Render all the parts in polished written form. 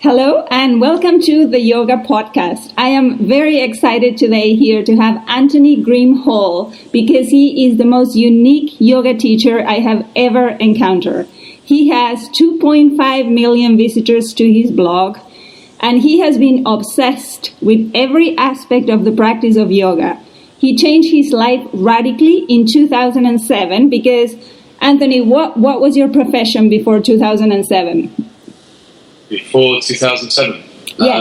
Hello and welcome to the Yoga Podcast. I am very excited today here to have Anthony Grimm Hall because he is the most unique yoga teacher I have ever encountered. He has 2.5 million visitors to his blog and he has been obsessed with every aspect of the practice of yoga. He changed his life radically in 2007 because, Anthony, what was your profession before 2007? Before 2007? Yeah.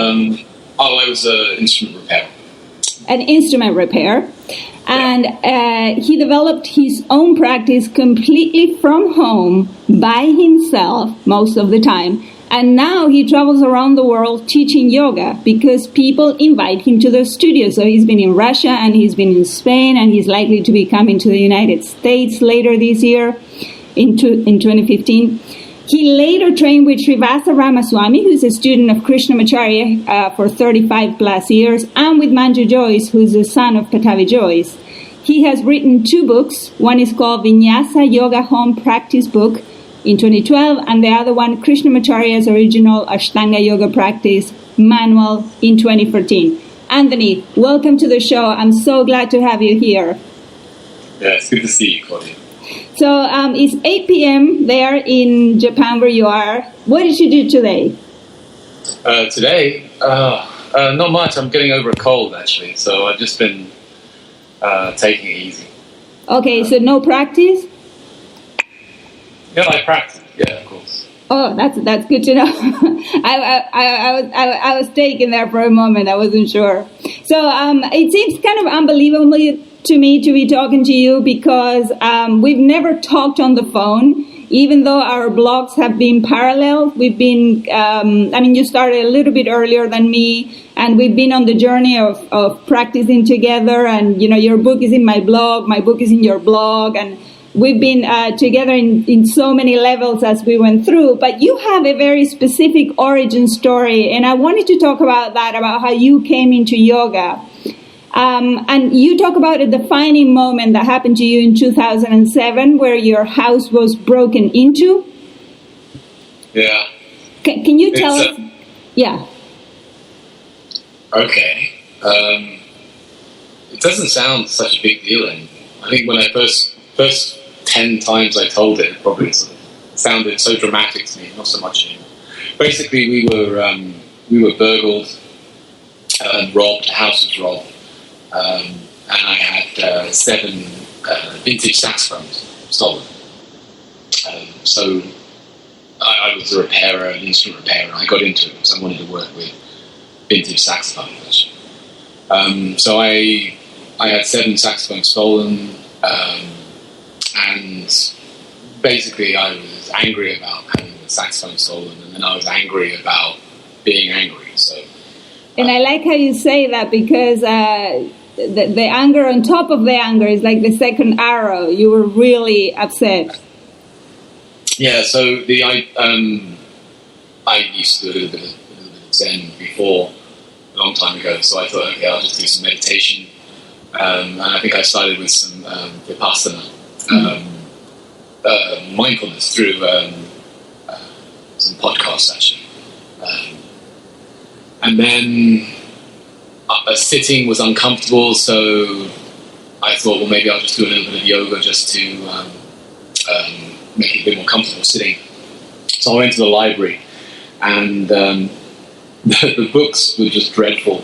I was an instrument repairer. An instrument repair. And he developed his own practice completely from home by himself most of the time. And now he travels around the world teaching yoga because people invite him to their studio. So he's been in Russia and he's been in Spain and he's likely to be coming to the United States later this year in 2015. He later trained with Srivasa Ramaswamy, who's a student of Krishnamacharya for 35 plus years, and with Manju Joyce, who's the son of Patavi Joyce. He has written 2 books. One is called Vinyasa Yoga Home Practice Book in 2012, and the other one, Krishnamacharya's original Ashtanga Yoga Practice Manual in 2014. Anthony, welcome to the show. I'm so glad to have you here. Yeah, it's good to see you, Claudia. So it's 8 p.m. there in Japan where you are. What did you do today? Today? Not much. I'm getting over a cold, actually. So I've just been taking it easy. Okay, so no practice? Yeah, I practice. Yeah, of course. Oh, that's good to know. I was taken there for a moment. I wasn't sure. So it seems kind of unbelievable to me to be talking to you because we've never talked on the phone, even though our blogs have been parallel. We've been, you started a little bit earlier than me, and we've been on the journey of practicing together. And, you know, your book is in my blog, my book is in your blog, and we've been together in so many levels as we went through. But you have a very specific origin story, and I wanted to talk about that, about how you came into yoga. And you talk about a defining moment that happened to you in 2007 where your house was broken into. Yeah. Can you tell us? Yeah. Okay. It doesn't sound such a big deal anymore. I think when I first 10 times I told it, it probably sort of sounded so dramatic to me, not so much anymore. Basically, we were burgled, robbed, the house was robbed. And I had 7 vintage saxophones stolen. So I was a repairer, an instrument repairer. I got into it because I wanted to work with vintage saxophones. So I had 7 saxophones stolen, and basically I was angry about having the saxophone stolen, and then I was angry about being angry. So. And I like how you say that because the anger on top of the anger is like the second arrow. You were really upset. Yeah, so I used to do a little bit of Zen before, a long time ago. So I thought, okay, I'll just do some meditation. And I think I started with some Vipassana, mindfulness through some podcasts, actually. And then sitting was uncomfortable, so I thought, well, maybe I'll just do a little bit of yoga just to make it a bit more comfortable sitting. So I went to the library, and the books were just dreadful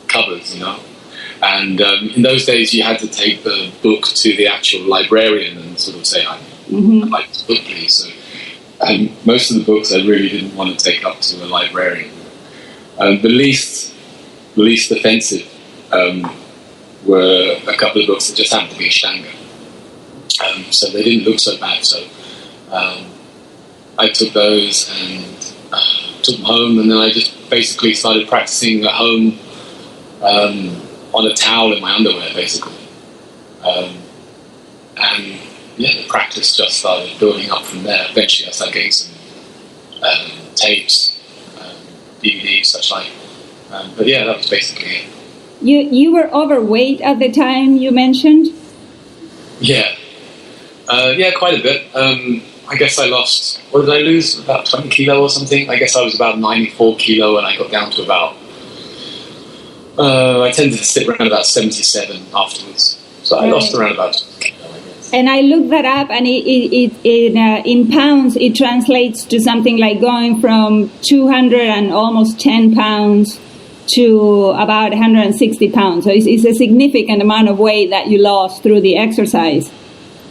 covers, you know. And in those days, you had to take the book to the actual librarian and sort of say, I'd like this book, please. So most of the books I really didn't want to take up to a librarian. The least offensive were a couple of books that just happened to be Ashtanga. So they didn't look so bad. So I took those and took them home, and then I just basically started practicing at home on a towel in my underwear, basically. And yeah, the practice just started building up from there. Eventually I started getting some tapes, DVDs, such like. But yeah, that was basically it. You were overweight at the time, you mentioned? Yeah. Yeah, quite a bit. I guess I lost, what did I lose? About 20 kilo or something? I guess I was about 94 kilo and I got down to about, I tended to sit around about 77 afterwards. So I lost around about 20 kilo, I guess. And I looked that up, and in pounds, it translates to something like going from 200 and almost 10 pounds to about 160 pounds. So it's a significant amount of weight that you lost through the exercise.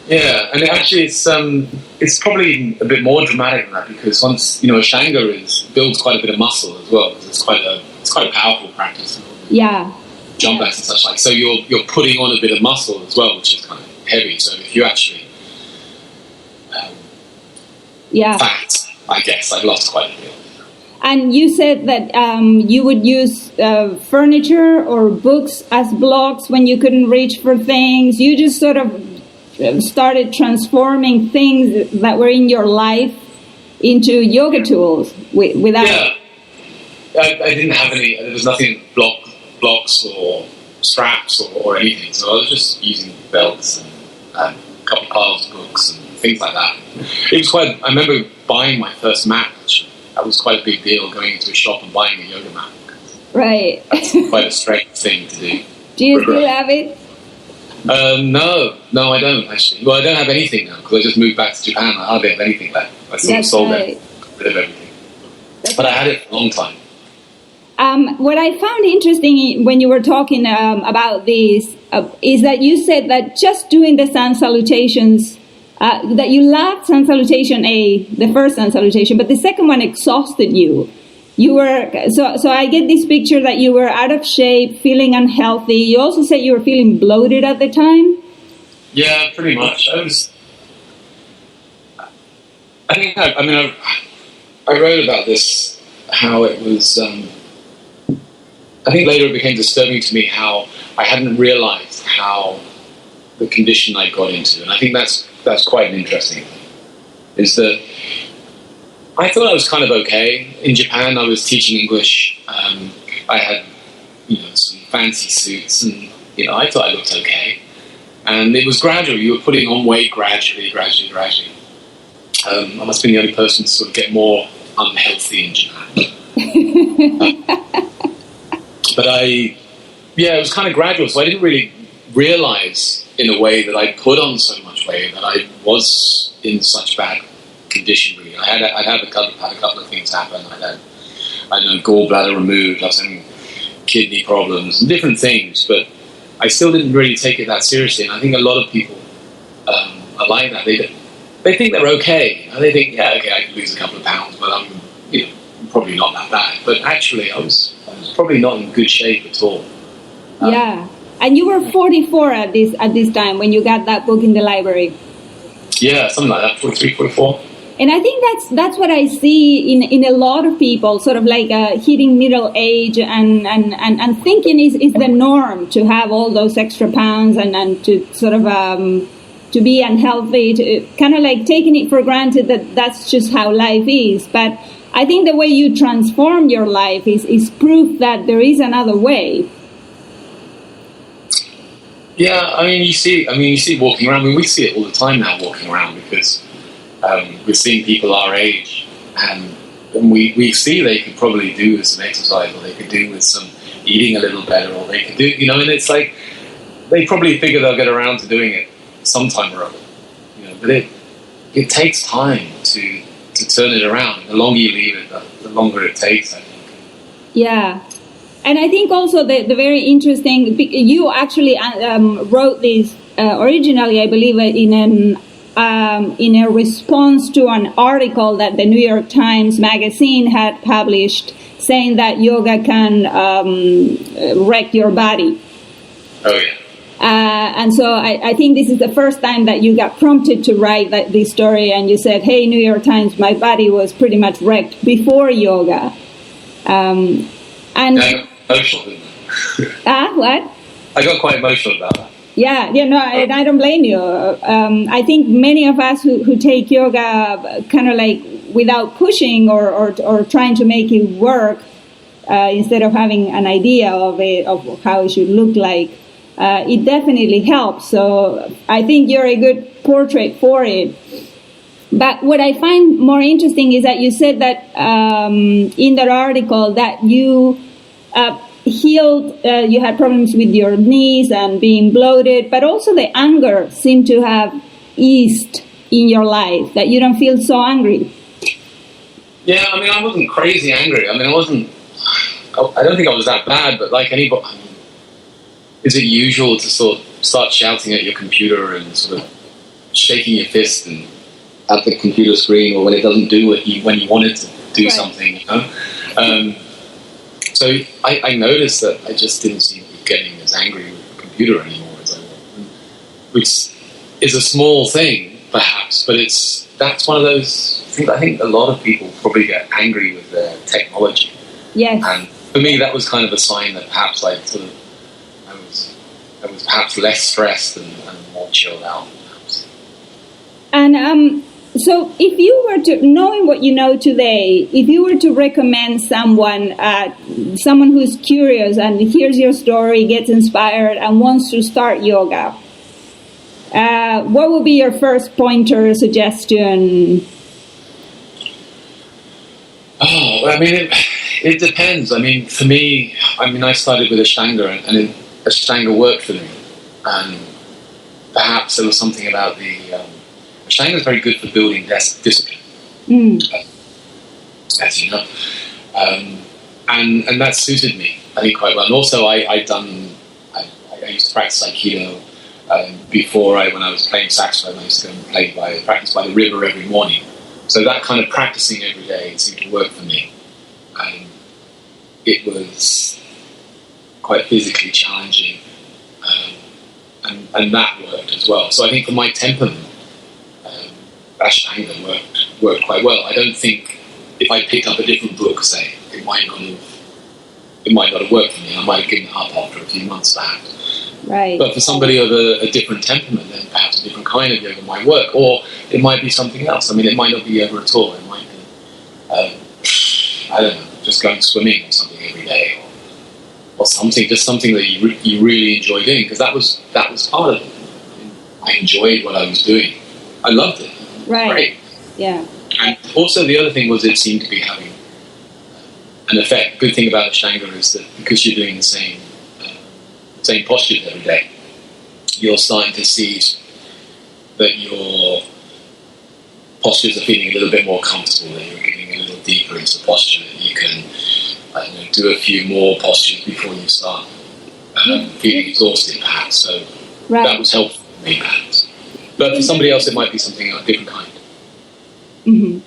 Yeah, and it's probably a bit more dramatic than that, because once, Ashtanga builds quite a bit of muscle as well. It's quite a powerful practice. Yeah. Jump backs and such like. So you're putting on a bit of muscle as well, which is kind of heavy. So if you actually fat, I guess I've lost quite a bit. And you said that you would use furniture or books as blocks when you couldn't reach for things. You just sort of started transforming things that were in your life into yoga tools without... Yeah. I didn't have any... There was nothing blocks or straps or anything. So I was just using belts and a couple of piles of books and things like that. It was quite... I remember buying my first mat, actually. That was quite a big deal, going into a shop and buying a yoga mat. Right. That's quite a strange thing to do. Do you still have it? No, I don't, actually. Well, I don't have anything now, because I just moved back to Japan. I hardly have anything left. I sort of sold a bit of everything. But I had it for a long time. What I found interesting when you were talking about this is that you said that just doing the sun salutations, that you loved sun salutation A, the first sun salutation, but the second one exhausted you. You were so I get this picture that you were out of shape, feeling unhealthy. You also said you were feeling bloated at the time. Yeah, pretty much. I wrote about this, how it was. I think later it became disturbing to me how I hadn't realized how the condition I got into, and I think that's quite an interesting thing. Is that I thought I was kind of okay. In Japan, I was teaching English. I had, some fancy suits, and I thought I looked okay. And it was gradual. You were putting on weight gradually. I must have been the only person to sort of get more unhealthy in Japan. But it was kind of gradual. So I didn't really realize, in a way, that I put on so much weight, that I was in such bad condition. Really, I'd had a couple of things happen. I had gallbladder removed. I was having kidney problems and different things, but I still didn't really take it that seriously. And I think a lot of people are like that. They think they're okay. They think, I can lose a couple of pounds, but I'm probably not that bad. But actually, I was probably not in good shape at all. Yeah, and you were 44 at this time when you got that book in the library. Yeah, something like that, 43, 44. And I think that's what I see in a lot of people, sort of like hitting middle age and thinking is the norm to have all those extra pounds and to sort of to be unhealthy, to kind of like taking it for granted that that's just how life is. But I think the way you transform your life is proof that there is another way. Yeah, you see walking around. We see it all the time now, walking around, because we're seeing people our age, and we see they could probably do with some exercise, or they could do with some eating a little better, or they could do, and it's like they probably figure they'll get around to doing it sometime or other. But it takes time to turn it around. The longer you leave it, the longer it takes, I think. Yeah. And I think also the very interesting, you actually wrote this originally, I believe, in a response to an article that the New York Times magazine had published, saying that yoga can wreck your body. Oh, yeah. And so I think this is the first time that you got prompted to write this story, and you said, hey, New York Times, my body was pretty much wrecked before yoga. And emotional, didn't I? What? I got quite emotional about that. Yeah, no, and I don't blame you. I think many of us who take yoga kind of like without pushing or trying to make it work, instead of having an idea of how it should look like, it definitely helps. So I think you're a good portrait for it. But what I find more interesting is that you said that in that article that you healed, you had problems with your knees and being bloated, but also the anger seemed to have eased in your life, that you don't feel so angry. Yeah, I mean, I wasn't crazy angry. I mean, I don't think I was that bad, but like anybody, I mean, is it usual to sort of start shouting at your computer and sort of shaking your fist and at the computer screen, or when it doesn't do when you want it to do something, you know? So I noticed that I just didn't seem to be getting as angry with the computer anymore as I was, which is a small thing, perhaps, but that's one of those things. I think a lot of people probably get angry with their technology. Yes. And for me, that was kind of a sign that perhaps I was perhaps less stressed and more chilled out. Perhaps. And so if you were to, knowing what you know today, if you were to recommend someone who's curious and hears your story, gets inspired, and wants to start yoga, what would be your first pointer suggestion? Oh, I mean, it depends. I mean, for me, I started with Ashtanga, and Ashtanga worked for me. And perhaps there was something about the... Ashtanga is very good for building discipline, as you know. And that suited me, I think, quite well. And also, I used to practice Aikido before when I was playing saxophone. I used to go and practice by the river every morning. So that kind of practicing every day seemed to work for me. It was quite physically challenging, and that worked as well. So I think for my temperament, Ashtanga worked quite well. I don't think if I picked up a different book, say, it might not have worked for me. I might have given it up after a few months, perhaps. Right. But for somebody of a different temperament, then perhaps a different kind of yoga might work, or it might be something else. I mean, it might not be yoga at all. It might be, I don't know, just going swimming or something every day, or something, just something that you really enjoy doing, because that was part of it. I enjoyed what I was doing. I loved it. Right. Great. Yeah. And also the other thing was it seemed to be having an effect. Good thing about Ashtanga is that because you're doing the same postures every day, you're starting to see that your postures are feeling a little bit more comfortable, that you're getting a little deeper into posture, that you can do a few more postures before you start feeling exhausted, perhaps. So that was helpful for me, perhaps. But for somebody else, it might be something of a different kind. Mm-hmm.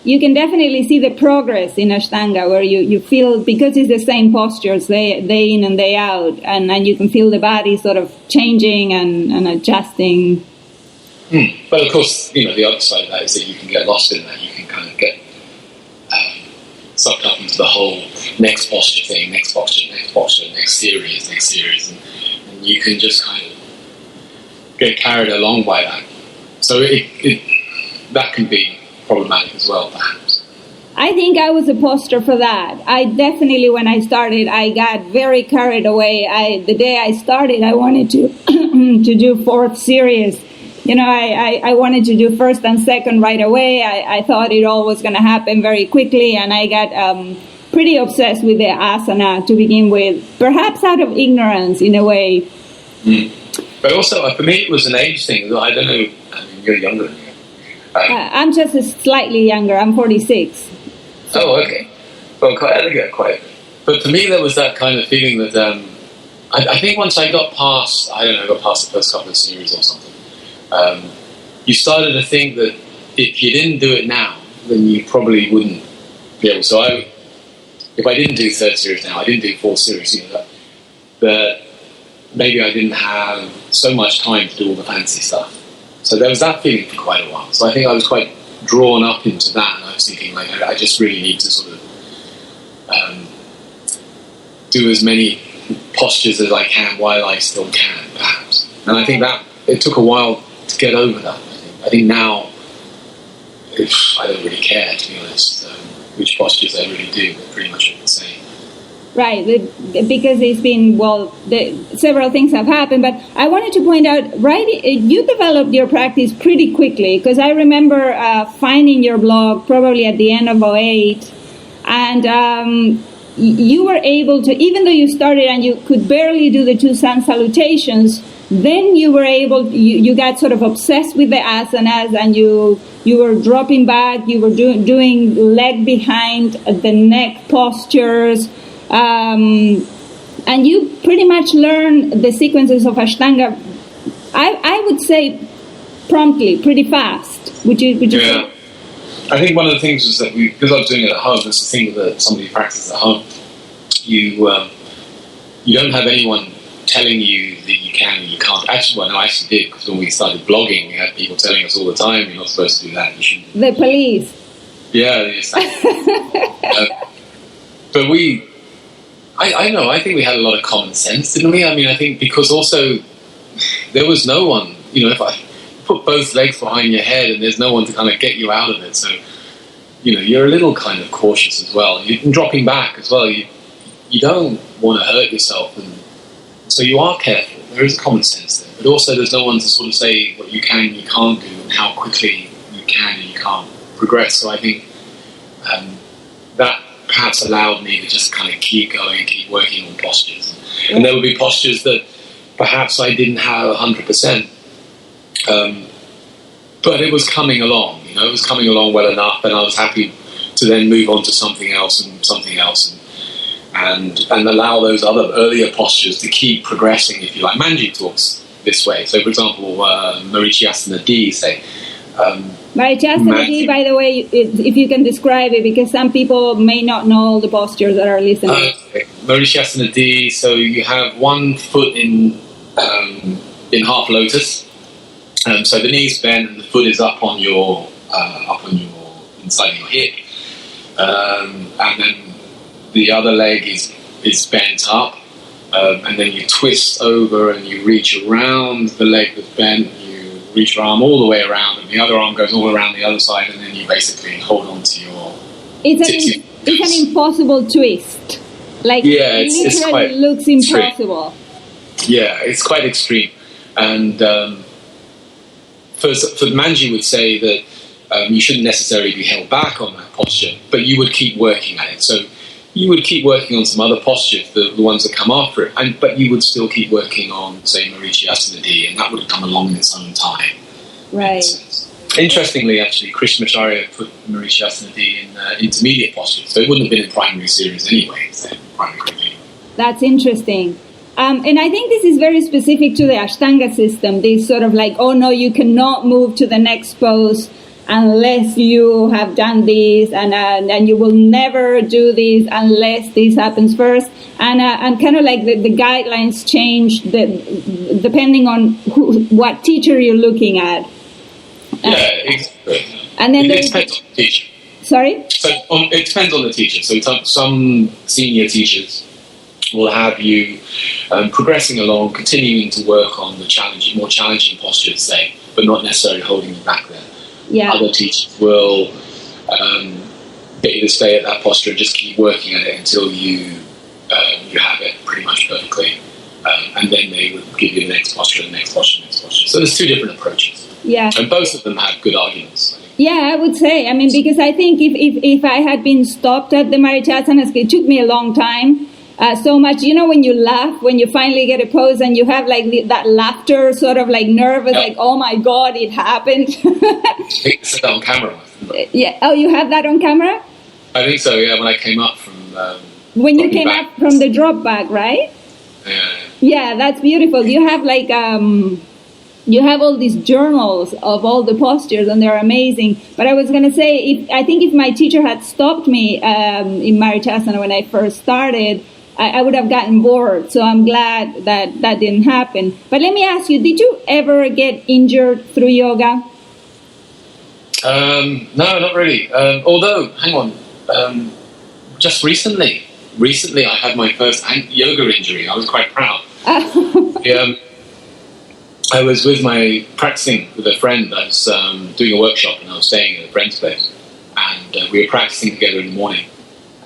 You can definitely see the progress in Ashtanga, where you feel, because it's the same postures day in and day out, and you can feel the body sort of changing and adjusting. But of course, the other side of that is that you can get lost in that. You can kind of get sucked up into the whole next posture thing, next posture, next series, and you can just kind of get carried along by that. So that can be problematic as well, perhaps. I think I was a poster for that. I definitely, when I started, I got very carried away. The day I started, I wanted to to do fourth series. I wanted to do first and second right away. I thought it all was going to happen very quickly, and I got pretty obsessed with the asana to begin with, perhaps out of ignorance in a way. But also, for me, it was an age thing. I don't know, you're younger than me. I'm just slightly younger. I'm 46. Oh, okay. Well, quite. But for me, there was that kind of feeling that I think once I got past the first couple of series or something, you started to think that if you didn't do it now, then you probably wouldn't be able. So if I didn't do third series now, I didn't do fourth series, that maybe I didn't have so much time to do all the fancy stuff. So there was that feeling for quite a while. So I think I was quite drawn up into that, and I was thinking, I just really need to sort of do as many postures as I can while I still can, perhaps. And I think that it took a while to get over that. I think now, I don't really care, to be honest, which postures I really do. They're pretty much all the same. Right, because it's been, several things have happened, but I wanted to point out, right, you developed your practice pretty quickly, because I remember finding your blog probably at the end of '08, and you were able to, even though you started and you could barely do the two sun salutations, then you were able, you got sort of obsessed with the asanas, and you were dropping back, you were doing leg behind the neck postures, and you pretty much learned the sequences of Ashtanga, I would say promptly, pretty fast. Would you say? I think one of the things was that because I was doing it at home, it's the thing that somebody practices at home, you don't have anyone telling you that you can and you can't. Actually, I actually did, because when we started blogging, we had people telling us all the time, you're not supposed to do that. You shouldn't. The police. Yeah. But I know, I think we had a lot of common sense, didn't we? I mean, I think because also there was no one, if I put both legs behind your head and there's no one to kind of get you out of it, so, you're a little kind of cautious as well. And dropping back as well, you don't want to hurt yourself, and so you are careful. There is common sense there, but also there's no one to sort of say what you can and you can't do and how quickly you can and you can't progress. So I think that perhaps allowed me to just kind of keep going, keep working on postures. And there would be postures that perhaps I didn't have 100%, but it was coming along, it was coming along well enough, and I was happy to then move on to something else, and allow those other earlier postures to keep progressing, if you like. Manji talks this way. So, for example, Marichyasana D, say. Marichyasana D, by the way, if you can describe it, because some people may not know the postures that are listening. Marichyasana D, so you have one foot in half lotus. So the knees bent and the foot is up on your inside of your hip, and then the other leg is bent up, and then you twist over and you reach around the leg that's bent. You reach your arm all the way around, and the other arm goes all around the other side, and then you basically hold on to your. It's an impossible twist. It quite looks impossible. Extreme. Yeah, it's quite extreme, and for Manji would say that you shouldn't necessarily be held back on that posture, but you would keep working at it. So you would keep working on some other postures, the ones that come after it, but you would still keep working on, say, Marichyasana D, and that would come along in its own time. Right. Interestingly, actually, Krishnamacharya put Marichyasana D in intermediate postures, so it wouldn't have been in primary series anyway. That's interesting. And I think this is very specific to the Ashtanga system, this sort of oh no, you cannot move to the next pose unless you have done this, and you will never do this unless this happens first. And kind of the guidelines change depending on what teacher you're looking at. Exactly. And then it depends on the teacher. Sorry? So it depends on the teacher. So some senior teachers will have you progressing along, continuing to work on the more challenging postures, say, but not necessarily holding you back there. Yeah. Other teachers will get you to stay at that posture and just keep working at it until you have it pretty much perfectly, and then they would give you the next posture, the next posture, the next posture. So there's two different approaches. Yeah. And both of them have good arguments. Yeah, I would say. I mean, because I think if I had been stopped at the Marichyasana, it took me a long time. So much, when you laugh, when you finally get a pose and you have that laughter sort of nervous, oh my God, it happened. I think it's on camera. Yeah. Oh, you have that on camera? I think so, yeah, when I came up from... when you came up from the drop back, right? Yeah. Yeah, that's beautiful. You have you have all these journals of all the postures, and they're amazing. But I was going to say, I think if my teacher had stopped me in Marichyasana when I first started, I would have gotten bored. So I'm glad that didn't happen. But let me ask you, did you ever get injured through yoga? No, not really. Although, hang on, just recently I had my first yoga injury. I was quite proud. I was practicing with a friend. I was doing a workshop, and I was staying at a friend's place, and we were practicing together in the morning.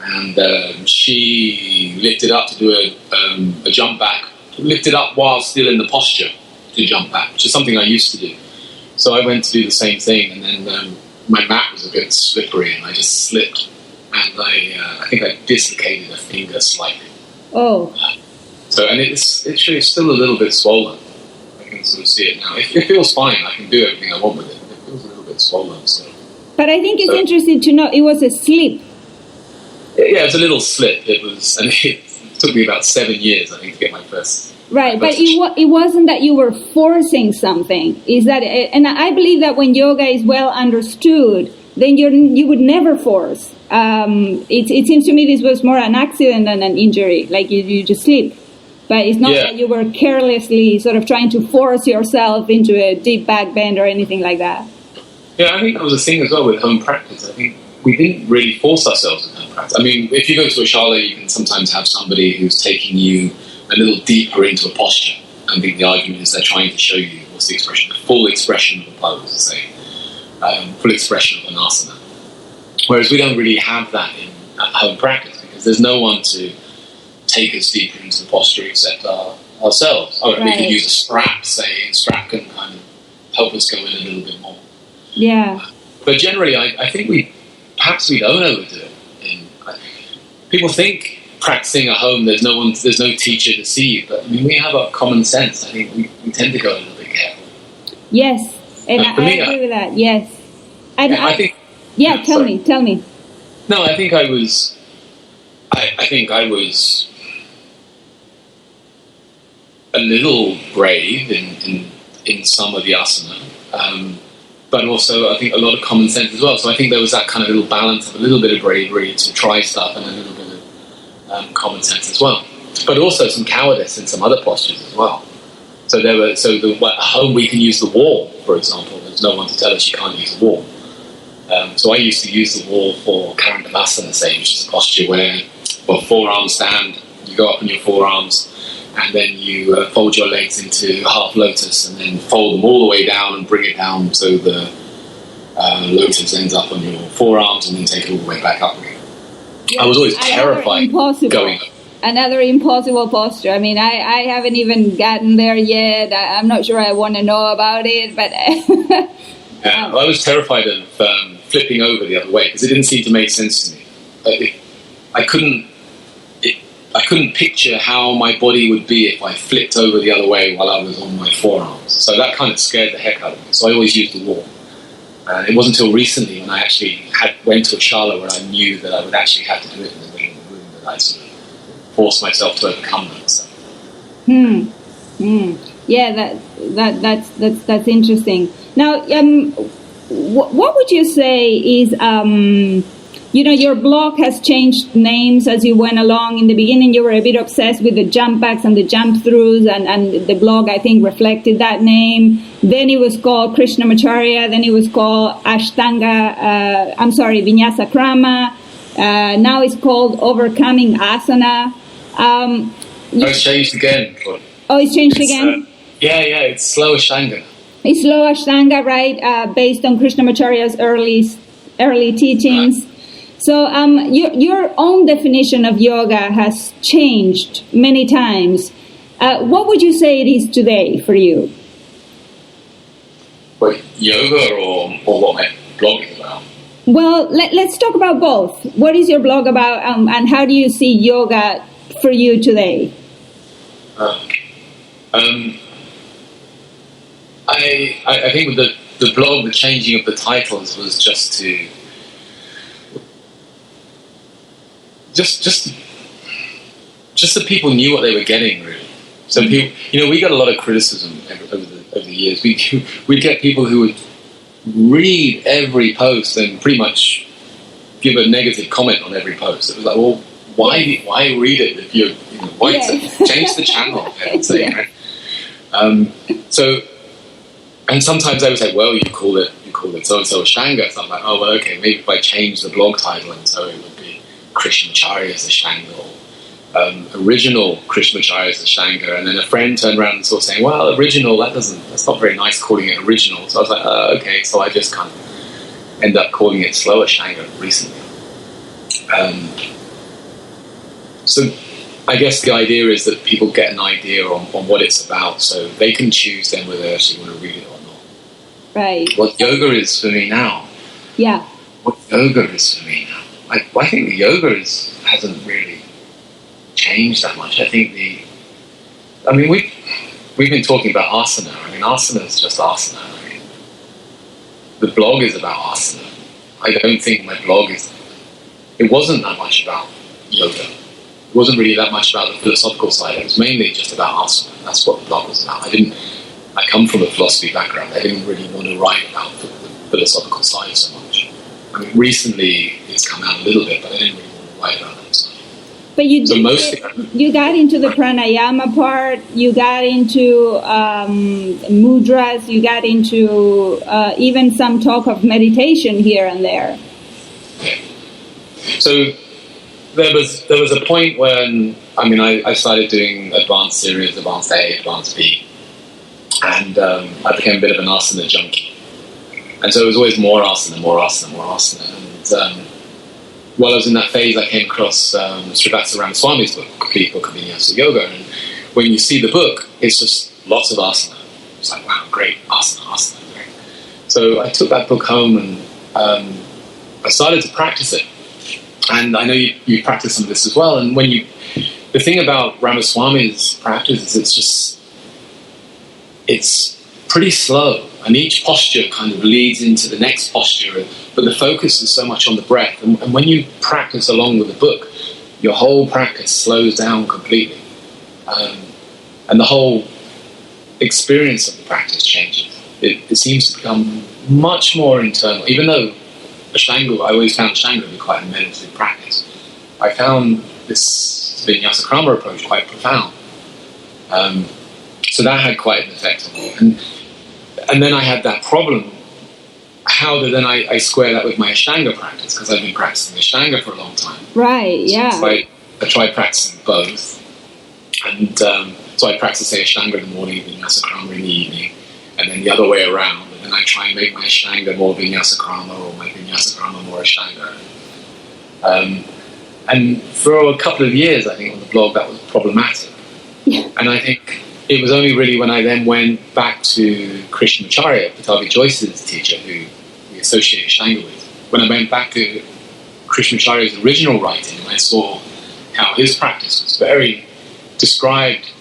and she lifted up to do a jump back, lifted up while still in the posture to jump back, which is something I used to do. So I went to do the same thing, and then my mat was a bit slippery, and I just slipped, and I think I dislocated a finger slightly. Oh. So, and it's still a little bit swollen. I can sort of see it now. It feels fine. I can do everything I want with it. It feels a little bit swollen still. But I think it's interesting to know it was a slip. Yeah, it was a little slip. It was, and it took me about 7 years, I think, to get my first. Right, but it wasn't that you were forcing something. Is that? And I believe that when yoga is well understood, then you would never force. It seems to me this was more an accident than an injury. Like you just slip. But it's not that you were carelessly sort of trying to force yourself into a deep back bend or anything like that. Yeah, I think that was a thing as well with home practice. I think we didn't really force ourselves in home practice. I mean, if you go to a shala, you can sometimes have somebody who's taking you a little deeper into a posture. I think the argument is they're trying to show you, what's the expression, the full expression of a pose, say, full expression of an asana. Whereas we don't really have that in home practice because there's no one to take us deeper into the posture except ourselves. Oh, we could use a strap, say, and strap can kind of help us go in a little bit more. Yeah. But generally, I think we don't overdo it. People think practicing at home, there's no teacher to see you, but I mean, we have our common sense. I think we tend to go a little bit careful. Yes, and I agree with that. Yes, and I think. Yeah, tell me. No, I think I was. I think I was a little brave in some of the asana, but also I think a lot of common sense as well. So I think there was that kind of little balance of a little bit of bravery to try stuff and a little bit of common sense as well. But also some cowardice in some other postures as well. So at home we can use the wall, for example. There's no one to tell us you can't use the wall. So I used to use the wall for Karandavasana, say, which is a posture where, forearm stand, you go up on your forearms, and then you fold your legs into half lotus, and then fold them all the way down and bring it down so the lotus ends up on your forearms, and then take it all the way back up again. Yeah, I was always terrified going up. Another impossible posture. I mean, I haven't even gotten there yet. I'm not sure I want to know about it, but... I was terrified of flipping over the other way because it didn't seem to make sense to me. I couldn't picture how my body would be if I flipped over the other way while I was on my forearms. So that kind of scared the heck out of me. So I always used the wall. And it wasn't until recently when I actually went to a shala where I knew that I would actually have to do it in the middle of the room that I sort of forced myself to overcome that. So. Yeah, that's interesting. Now, what would you say is, your blog has changed names as you went along. In the beginning, you were a bit obsessed with the jump backs and the jump throughs, and the blog, I think, reflected that name. Then it was called Krishnamacharya. Then it was called Vinyasa Krama. Now it's called Overcoming Asana. It's changed again. It's changed again? It's Slow Ashtanga. It's Slow Ashtanga, right? Based on Krishnamacharya's early teachings. So your own definition of yoga has changed many times. What would you say it is today for you? What, yoga or what my blog is about? Well, let's talk about both. What is your blog about, and how do you see yoga for you today? I think with the blog, the changing of the titles was just to just that people knew what they were getting, really. So people, we got a lot of criticism over the years. We'd get people who would read every post and pretty much give a negative comment on every post. It was like, well, why read it if you change the channel? Right? So, and sometimes they would say, well, you call it so and so Ashtanga. So I'm like, oh well, okay, maybe if I change the blog title and so it would be Krishnamacharya's Ashtanga, or original Krishnamacharya's Ashtanga. And then a friend turned around and sort of saying, well, original, that's not very nice calling it original. So I was like, oh, okay. So I just kind of end up calling it Slow Ashtanga recently. So I guess the idea is that people get an idea on what it's about, so they can choose then whether they actually want to read it or not. Right. What yoga is for me now. Yeah. What yoga is for me now. I think the yoga hasn't really changed that much. I think we've been talking about asana. I mean, asana is just asana. I mean, the blog is about asana. I don't think my blog it wasn't that much about yoga. It wasn't really that much about the philosophical side. It was mainly just about asana. That's what the blog was about. I come from a philosophy background. I didn't really want to write about the philosophical side so much. I mean, recently it's come out a little bit, but I didn't really want to write about that side. But you got into the pranayama part, you got into mudras, you got into even some talk of meditation here and there. Yeah. So there was a point when, I started doing advanced series, advanced A, advanced B, and I became a bit of an asana junkie. And so it was always more asana, more asana, more asana. And while I was in that phase, I came across Srivatsa Ramaswamy's book, Complete Book of Vinyasa Yoga. And when you see the book, it's just lots of asana. It's like, wow, great, asana, asana, great. So I took that book home and I started to practice it. And I know you practice some of this as well. And the thing about Ramaswamy's practice is it's pretty slow. And each posture kind of leads into the next posture, but the focus is so much on the breath. And when you practice along with the book, your whole practice slows down completely. And the whole experience of the practice changes. It seems to become much more internal. Even though Ashtanga, I always found Ashtanga to be quite a meditative practice, I found this Vinyasa Krama approach quite profound. So that had quite an effect on me. And then I had that problem. How did then I square that with my Ashtanga practice? Because I've been practicing Ashtanga for a long time. Right, yeah. So I tried practicing both. And so I practice, say, Ashtanga in the morning, Vinyasa Krama in the evening, and then the other way around. And then I try and make my Ashtanga more Vinyasa Krama or my Vinyasa Krama more Ashtanga. And for a couple of years, I think, on the blog, that was problematic. Yeah. And I think it was only really when I then went back to Krishnamacharya, Pattabhi Joyce's teacher, who we associate Ashtanga with. When I went back to Krishnamacharya's original writing, I saw how his practice was very described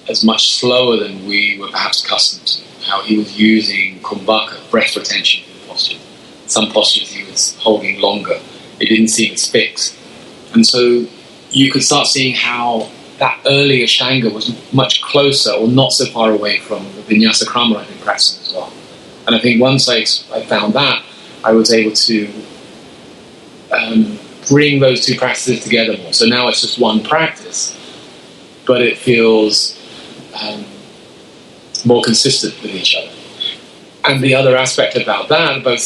as much slower than we were perhaps accustomed to. How he was using kumbhaka, breath retention in the postures. Some postures he was holding longer. It didn't seem as fixed. And so you could start seeing how that early Ashtanga was much closer or not so far away from the Vinyasa Krama I've been practicing as well. And I think once I found that, I was able to bring those two practices together more. So now it's just one practice, but it feels more consistent with each other. And the other aspect about that, both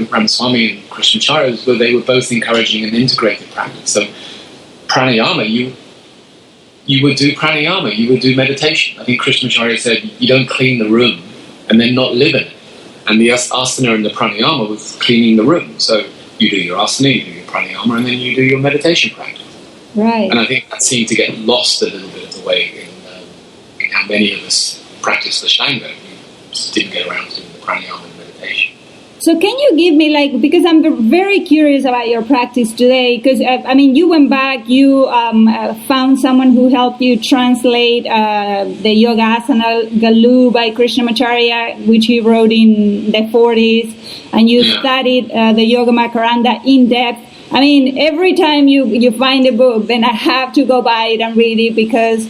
Ramaswamy and Krishnamacharya, was that they were both encouraging an integrated practice. So pranayama, you would do pranayama, you would do meditation. I think Krishnamacharya said, you don't clean the room and then not live in it. And the asana and the pranayama was cleaning the room. So you do your asana, you do your pranayama, and then you do your meditation practice. Right. And I think that seemed to get lost a little bit of the way in how many of us practice the Ashtanga. We just didn't get around to doing the pranayama and meditation. So can you give me, because I'm very curious about your practice today, because, you went back, you found someone who helped you translate the Yogasana Galu by Krishnamacharya, which he wrote in the 40s, and you studied the Yoga Makaranda in depth. Every time you find a book, then I have to go buy it and read it, because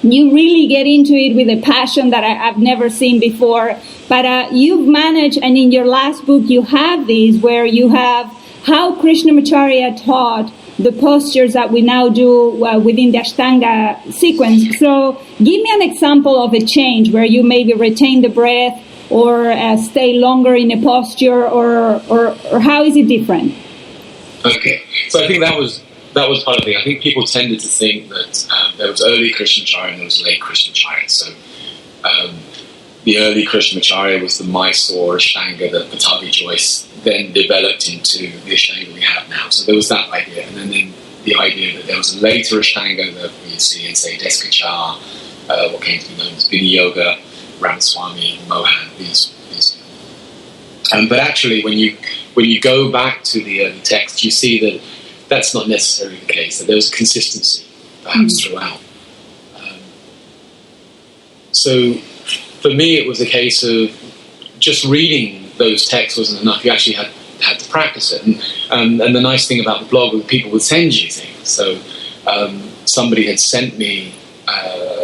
you really get into it with a passion that I've never seen before. But you've managed, and in your last book you have these, where you have how Krishnamacharya taught the postures that we now do within the Ashtanga sequence. So give me an example of a change where you maybe retain the breath or stay longer in a posture, or how is it different? Okay, so I think that was part of the thing. I think people tended to think that there was early Krishnamacharya and there was late Krishnamacharya. So the early Krishnamacharya was the Mysore Ashtanga that Pattabhi Joyce then developed into the Ashtanga we have now. So there was that idea. And then the idea that there was a later Ashtanga that we see in, say, Deskachar, what came to be known as Vini Yoga, Ramaswamy, Mohan, these. But actually, when you go back to the early text, you see that that's not necessarily the case, that there was consistency, perhaps, throughout. So, for me, it was a case of just reading those texts wasn't enough. You actually had to practice it. And the nice thing about the blog was people would send you things. So, somebody had sent me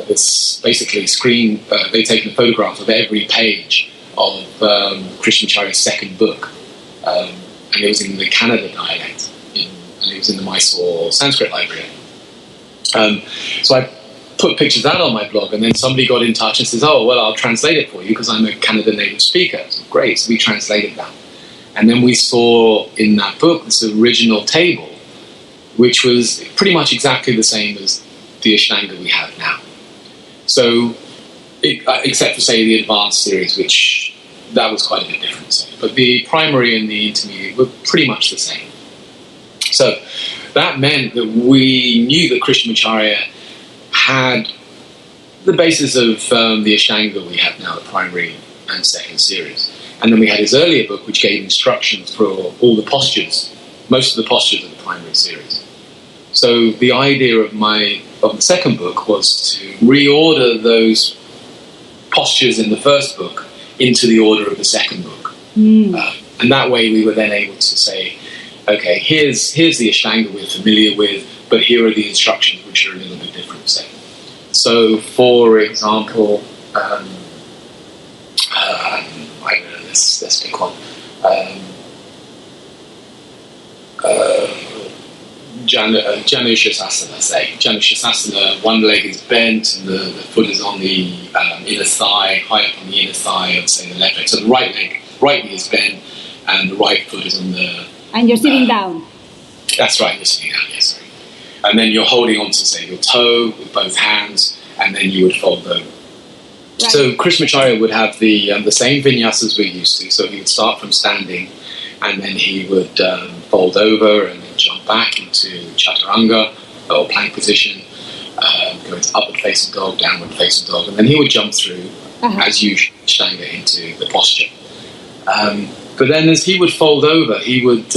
this basically screen, they'd taken a photograph of every page of Krishnamacharya's second book. And it was in the Kannada dialect, and it was in the Mysore Sanskrit library. So I put pictures of that on my blog, and then somebody got in touch and says, oh, well, I'll translate it for you because I'm a Kannada native speaker. So great, so we translated that. And then we saw in that book this original table, which was pretty much exactly the same as the Ashtanga we have now. So, except for, say, the advanced series, which that was quite a bit different. Say. But the primary and the intermediate were pretty much the same. So that meant that we knew that Krishnamacharya had the basis of the Ashtanga we have now, the primary and second series. And then we had his earlier book, which gave instructions for all the postures, most of the postures of the primary series. So the idea of the second book was to reorder those postures in the first book into the order of the second book. And that way we were then able to say, okay, here's the Ashtanga we're familiar with, but here are the instructions which are a little bit different. So for example, I don't know, let's pick one. Janushasana, say. Janushasana, one leg is bent and the foot is on the inner thigh, high up on the inner thigh of, say, the left leg. So the right knee is bent and the right foot is on the... And you're sitting down. That's right, you're sitting down, yes. Sorry. And then you're holding on to, say, your toe with both hands, and then you would fold over. Right. So Krishnamacharya would have the same vinyasas we're used to. So he would start from standing, and then he would fold over and then jump back into chaturanga, or plank position, go into upward facing dog, downward facing dog, and then he would jump through, as usual, Ashtanga into the posture. But then as he would fold over, he would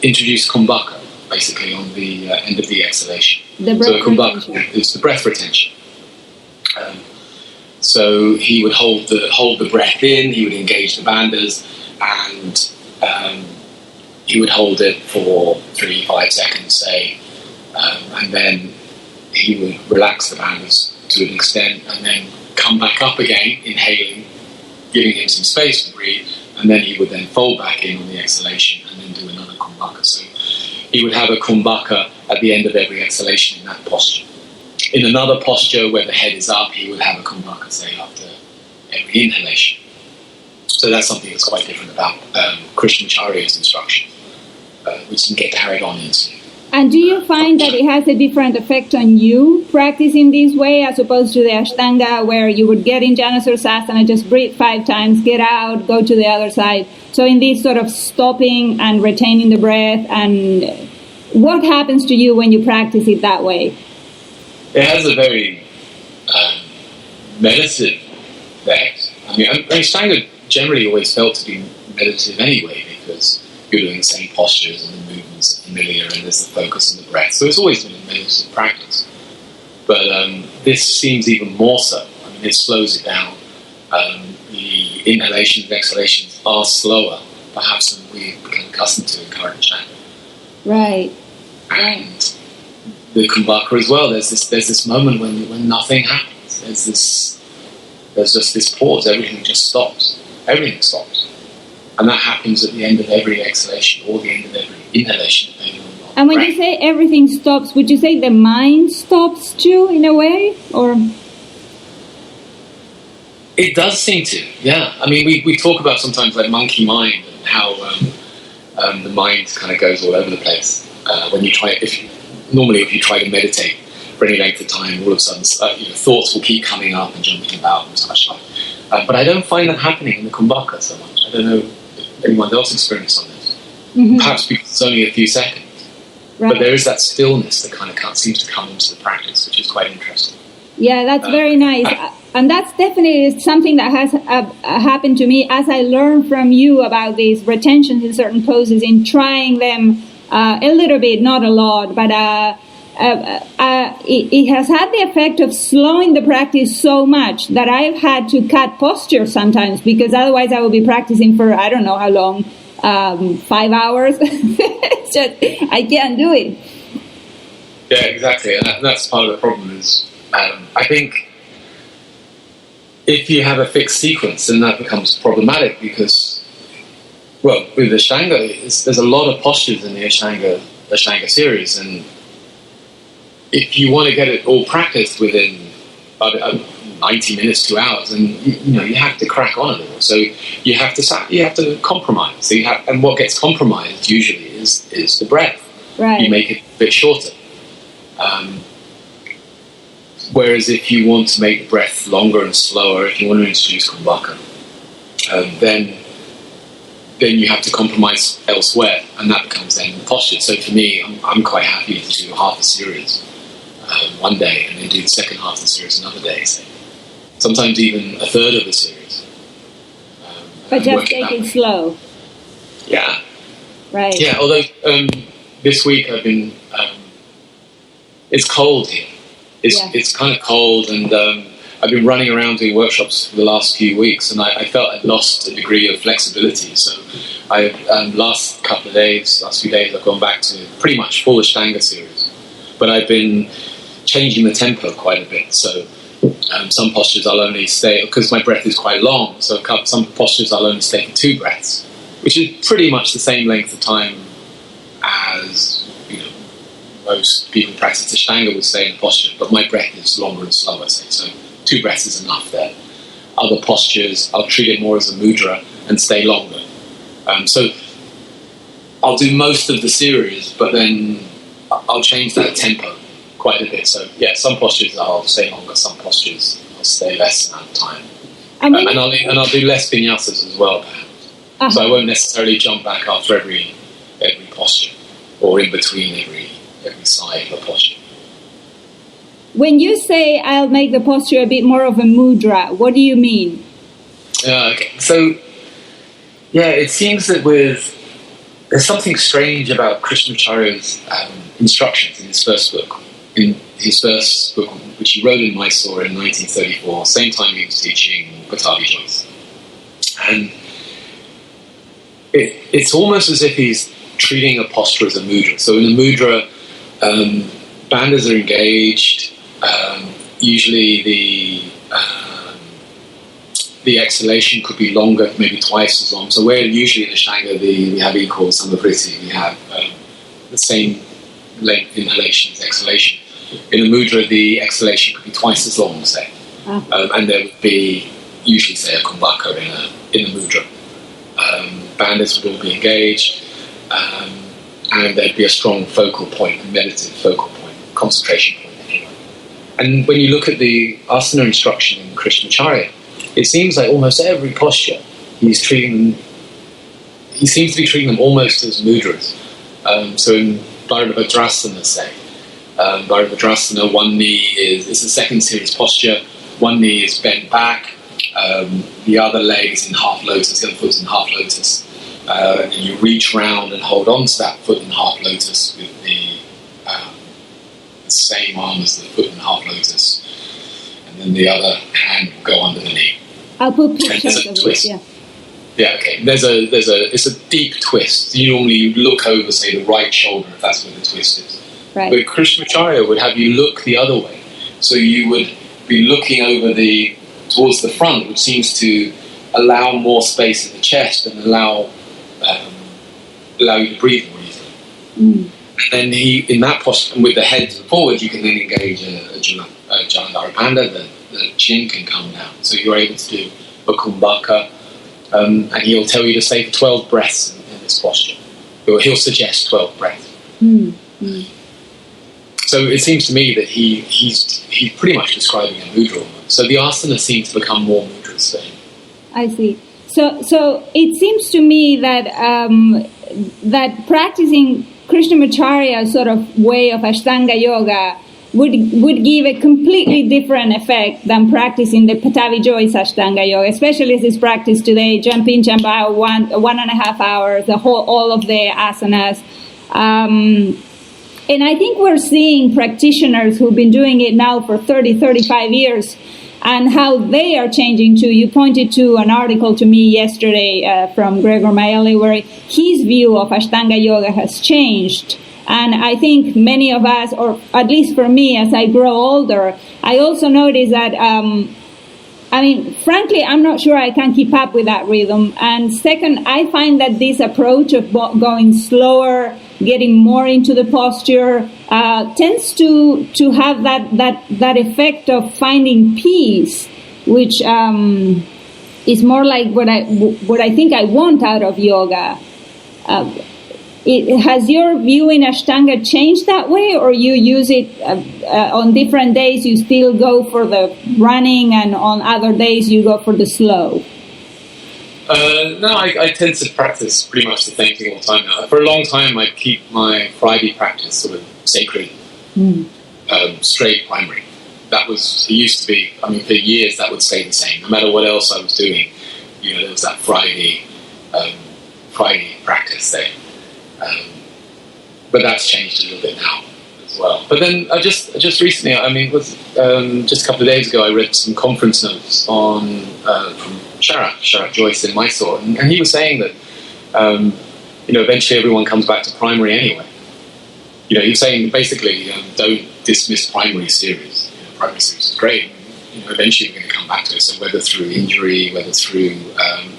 introduce kumbhaka, basically, on the end of the exhalation. The breath retention. It's the breath retention. So he would hold the breath in, he would engage the bandhas, and he would hold it for 3-5 seconds, say, and then he would relax the bandhas to an extent, and then come back up again, inhaling, giving him some space to breathe, and then he would then fold back in on the exhalation and then do another kumbhaka. So he would have a kumbhaka at the end of every exhalation in that posture. In another posture where the head is up, he would have a kumbhaka, say, after every inhalation. So that's something that's quite different about Krishnamacharya's instruction, which can get carried on into. And do you find that it has a different effect on you practicing this way as opposed to the Ashtanga where you would get in Janusarasana, just breathe 5 times, get out, go to the other side? So in this sort of stopping and retaining the breath, and what happens to you when you practice it that way? It has a very meditative effect. I mean, Ashtanga generally always felt to be meditative anyway because you're doing the same postures and the movements are familiar and there's the focus on the breath. So it's always been a meditative practice. But this seems even more so. I mean, it slows it down. The inhalations and exhalations are slower, perhaps, than we've become accustomed to in current Ashtanga. Right. And the kumbhaka as well. There's this moment when nothing happens. There's just this pause. Everything just stops. Everything stops. And that happens at the end of every exhalation or the end of every inhalation, depending on what. And when you say everything stops, would you say the mind stops too, in a way? Or it does seem to, yeah. I mean, we talk about sometimes like monkey mind and how the mind kind of goes all over the place. When you try, if you try to meditate for any length of time, all of a sudden thoughts will keep coming up and jumping about and such like. But I don't find that happening in the kumbhaka so much. I don't know if anyone else experienced on this. perhaps because it's only a few seconds. But there is that stillness that kind of seems to come into the practice, which is quite interesting. Yeah, that's very nice. And that's definitely something that has happened to me as I learned from you about these retentions in certain poses, in trying them a little bit, not a lot, but it has had the effect of slowing the practice so much that I've had to cut posture sometimes, because otherwise I will be practicing for I don't know how long, 5 hours. It's just, I can't do it. Yeah, exactly. And that's part of the problem is, I think if you have a fixed sequence, then that becomes problematic because, well, with the Ashtanga, there's a lot of postures in the Ashtanga series, and if you want to get it all practiced within 90 minutes, 2 hours, and you have to crack on a little. So you have to compromise. So and what gets compromised usually is the breath. Right. You make it a bit shorter. Whereas if you want to make the breath longer and slower, if you want to introduce kumbhaka, then you have to compromise elsewhere, and that becomes then the posture. So for me, I'm quite happy to do half a series one day, and then do the second half of the series another day. So sometimes even a third of the series. But just take it slow. Yeah. Right. Yeah. Although this week I've been, it's cold here. It's kind of cold, and I've been running around doing workshops for the last few weeks, and I felt I'd lost a degree of flexibility. So last few days, I've gone back to pretty much full Ashtanga series, but I've been changing the tempo quite a bit. So some postures I'll only stay, because my breath is quite long, so some postures I'll only stay for 2 breaths, which is pretty much the same length of time as most people practice Ashtanga would stay in posture, but my breath is longer and slower, so 2 breaths is enough there. Other postures, I'll treat it more as a mudra and stay longer. So I'll do most of the series, but then I'll change that tempo quite a bit. So yeah, some postures I'll stay longer, some postures I'll stay less amount of time. And I'll do less vinyasas as well, perhaps. So I won't necessarily jump back after every posture, or in between every side of a posture. When you say I'll make the posture a bit more of a mudra, what do you mean? Okay. So, yeah, it seems that there's something strange about Krishnamacharya's instructions in his first book. In his first book, which he wrote in Mysore in 1934, same time he was teaching Batavi Joyce. And it's almost as if he's treating a posture as a mudra. So in a mudra, bandhas are engaged. Usually the exhalation could be longer, maybe twice as long. So where usually in Ashtanga we have equal samavriti, we have the same length inhalation as exhalation. In a mudra, the exhalation could be twice as long, say. And there would be usually, say, a kumbhaka in a mudra. Bandhas would all be engaged. And there'd be a strong focal point, a meditative focal point, concentration point, anyway. And when you look at the asana instruction in Krishnamacharya, it seems like almost every posture he seems to be treating them almost as mudras. So in Bhairavadrasana, say, Bhairavadrasana, one knee it's a second series posture, one knee is bent back, the other leg is in half lotus, the other foot's in half lotus. And you reach round and hold on to that foot in half lotus with the same arm as the foot in half lotus, and then the other hand will go under the knee. I'll put pictures of it. Yeah. Okay. It's a deep twist. You normally look over, say, the right shoulder if that's where the twist is. Right. But Krishnamacharya would have you look the other way, so you would be looking over towards the front, which seems to allow more space in the chest and allow you to breathe more easily. And then in that posture, with the head forward, you can then engage a Jalandhara Bandha, the chin can come down. So you're able to do a kumbhaka, and he'll tell you to say for 12 breaths in this posture. He'll suggest 12 breaths. So it seems to me that he's pretty much describing a mudra. So the asana seem to become more mudras then. I see. So it seems to me that that practicing Krishnamacharya sort of way of Ashtanga yoga would give a completely different effect than practicing the Patavi Joyce Ashtanga yoga, especially as it's practiced today, jump in, jump out, 1.5 hours, all of the asanas. And I think we're seeing practitioners who've been doing it now for 30, 35 years and how they are changing too. You pointed to an article to me yesterday from Gregor Maeli where his view of Ashtanga yoga has changed. And I think many of us, or at least for me as I grow older, I also notice that, frankly, I'm not sure I can keep up with that rhythm. And second, I find that this approach of going slower, getting more into the posture, tends to have that effect of finding peace, which is more like what I think I want out of yoga. Has your view in Ashtanga changed that way, or you use it on different days? You still go for the running, and on other days you go for the slow? No, I tend to practice pretty much the same thing all the time now. For a long time, I'd keep my Friday practice sort of sacred, straight primary. It used to be, for years that would stay the same. No matter what else I was doing, there was that Friday practice there. But that's changed a little bit now as well. But then I just recently, just a couple of days ago, I read some conference notes on from Sharat Joyce in Mysore, and he was saying that eventually everyone comes back to primary anyway. He was saying basically don't dismiss primary series. Primary series is great. Eventually you're going to come back to it. So whether through injury, whether through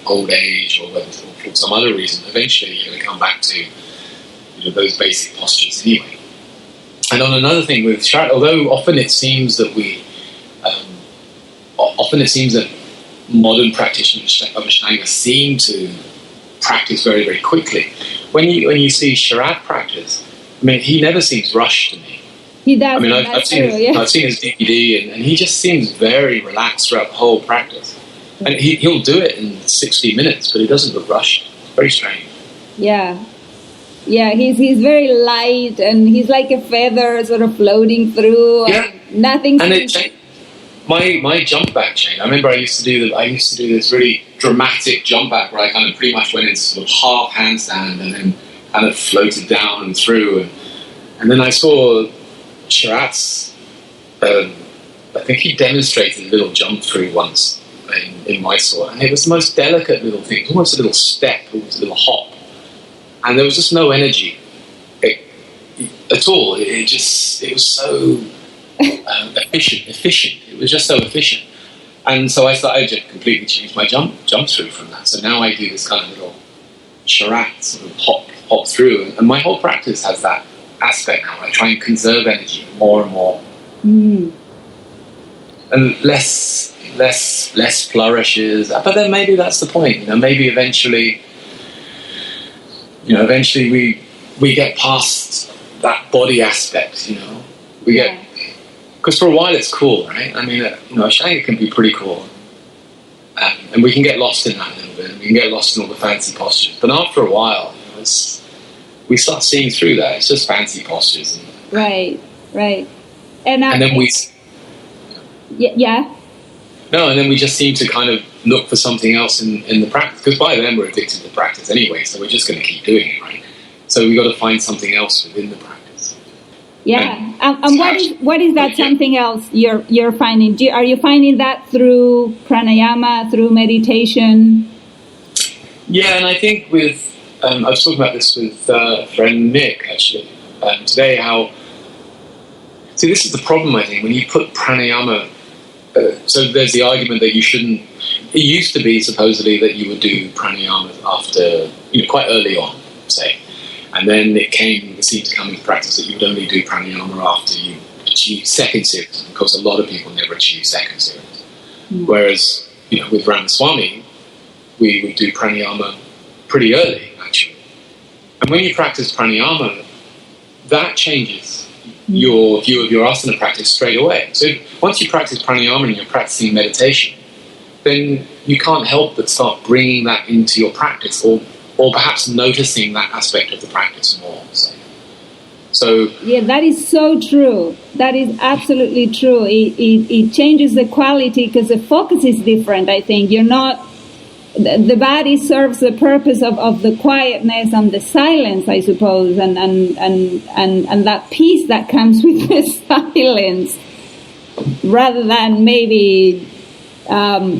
old age, or whether for some other reason, eventually you're going to come back to those basic postures anyway. And on another thing with Sharat, although often it seems that modern practitioners of Ashtanga seem to practice very, very quickly. When you see Sharat practice, he never seems rushed to me. He does. I've seen his DVD, and he just seems very relaxed throughout the whole practice. And he'll do it in 60 minutes, but he doesn't look rushed. It's very strange. Yeah, he's very light, and he's like a feather sort of floating through. Yeah, nothing. And my jump back chain. I remember I used to do this really dramatic jump back where I kind of pretty much went into sort of half handstand and then kind of floated down and through, and then I saw Sharat's. I think he demonstrated a little jump through once in Mysore, and it was the most delicate little thing. It was almost a little step, almost a little hop. And there was just no energy at all. It was so efficient. It was just so efficient. And so I just completely changed my jump through from that. So now I do this kind of little Sharat sort of hop through. And my whole practice has that aspect now. I try and conserve energy more and more. And less flourishes. But then maybe that's the point. Maybe eventually we get past that body aspect, we get, because for a while it's cool, right? Ashtanga can be pretty cool, and we can get lost in that a little bit. We can get lost in all the fancy postures, but after a while, we start seeing through that. It's just fancy postures. Right. And then we... Yeah. No, and then we just seem to kind of look for something else in the practice, because by then we're addicted to practice anyway, so we're just going to keep doing it, right? So we've got to find something else within the practice. Yeah, and what is that something else you're finding? Are you finding that through pranayama, through meditation? Yeah, and I think I was talking about this with friend Nick, actually, today, see, this is the problem, I think, when you put pranayama. So there's the argument that you shouldn't. It used to be supposedly that you would do pranayama after, quite early on, say, and then it seemed to come into practice that you would only do pranayama after you achieve second series. Of course, a lot of people never achieve second series. Whereas, with Ramaswamy, we would do pranayama pretty early, actually. And when you practice pranayama, that changes your view of your asana practice straight away. So once you practice pranayama and you're practicing meditation, then you can't help but start bringing that into your practice, or perhaps noticing that aspect of the practice more. So yeah, that is so true. That is absolutely true. It changes the quality because the focus is different. I think you're not. The body serves the purpose of the quietness and the silence, I suppose, and that peace that comes with the silence, rather than maybe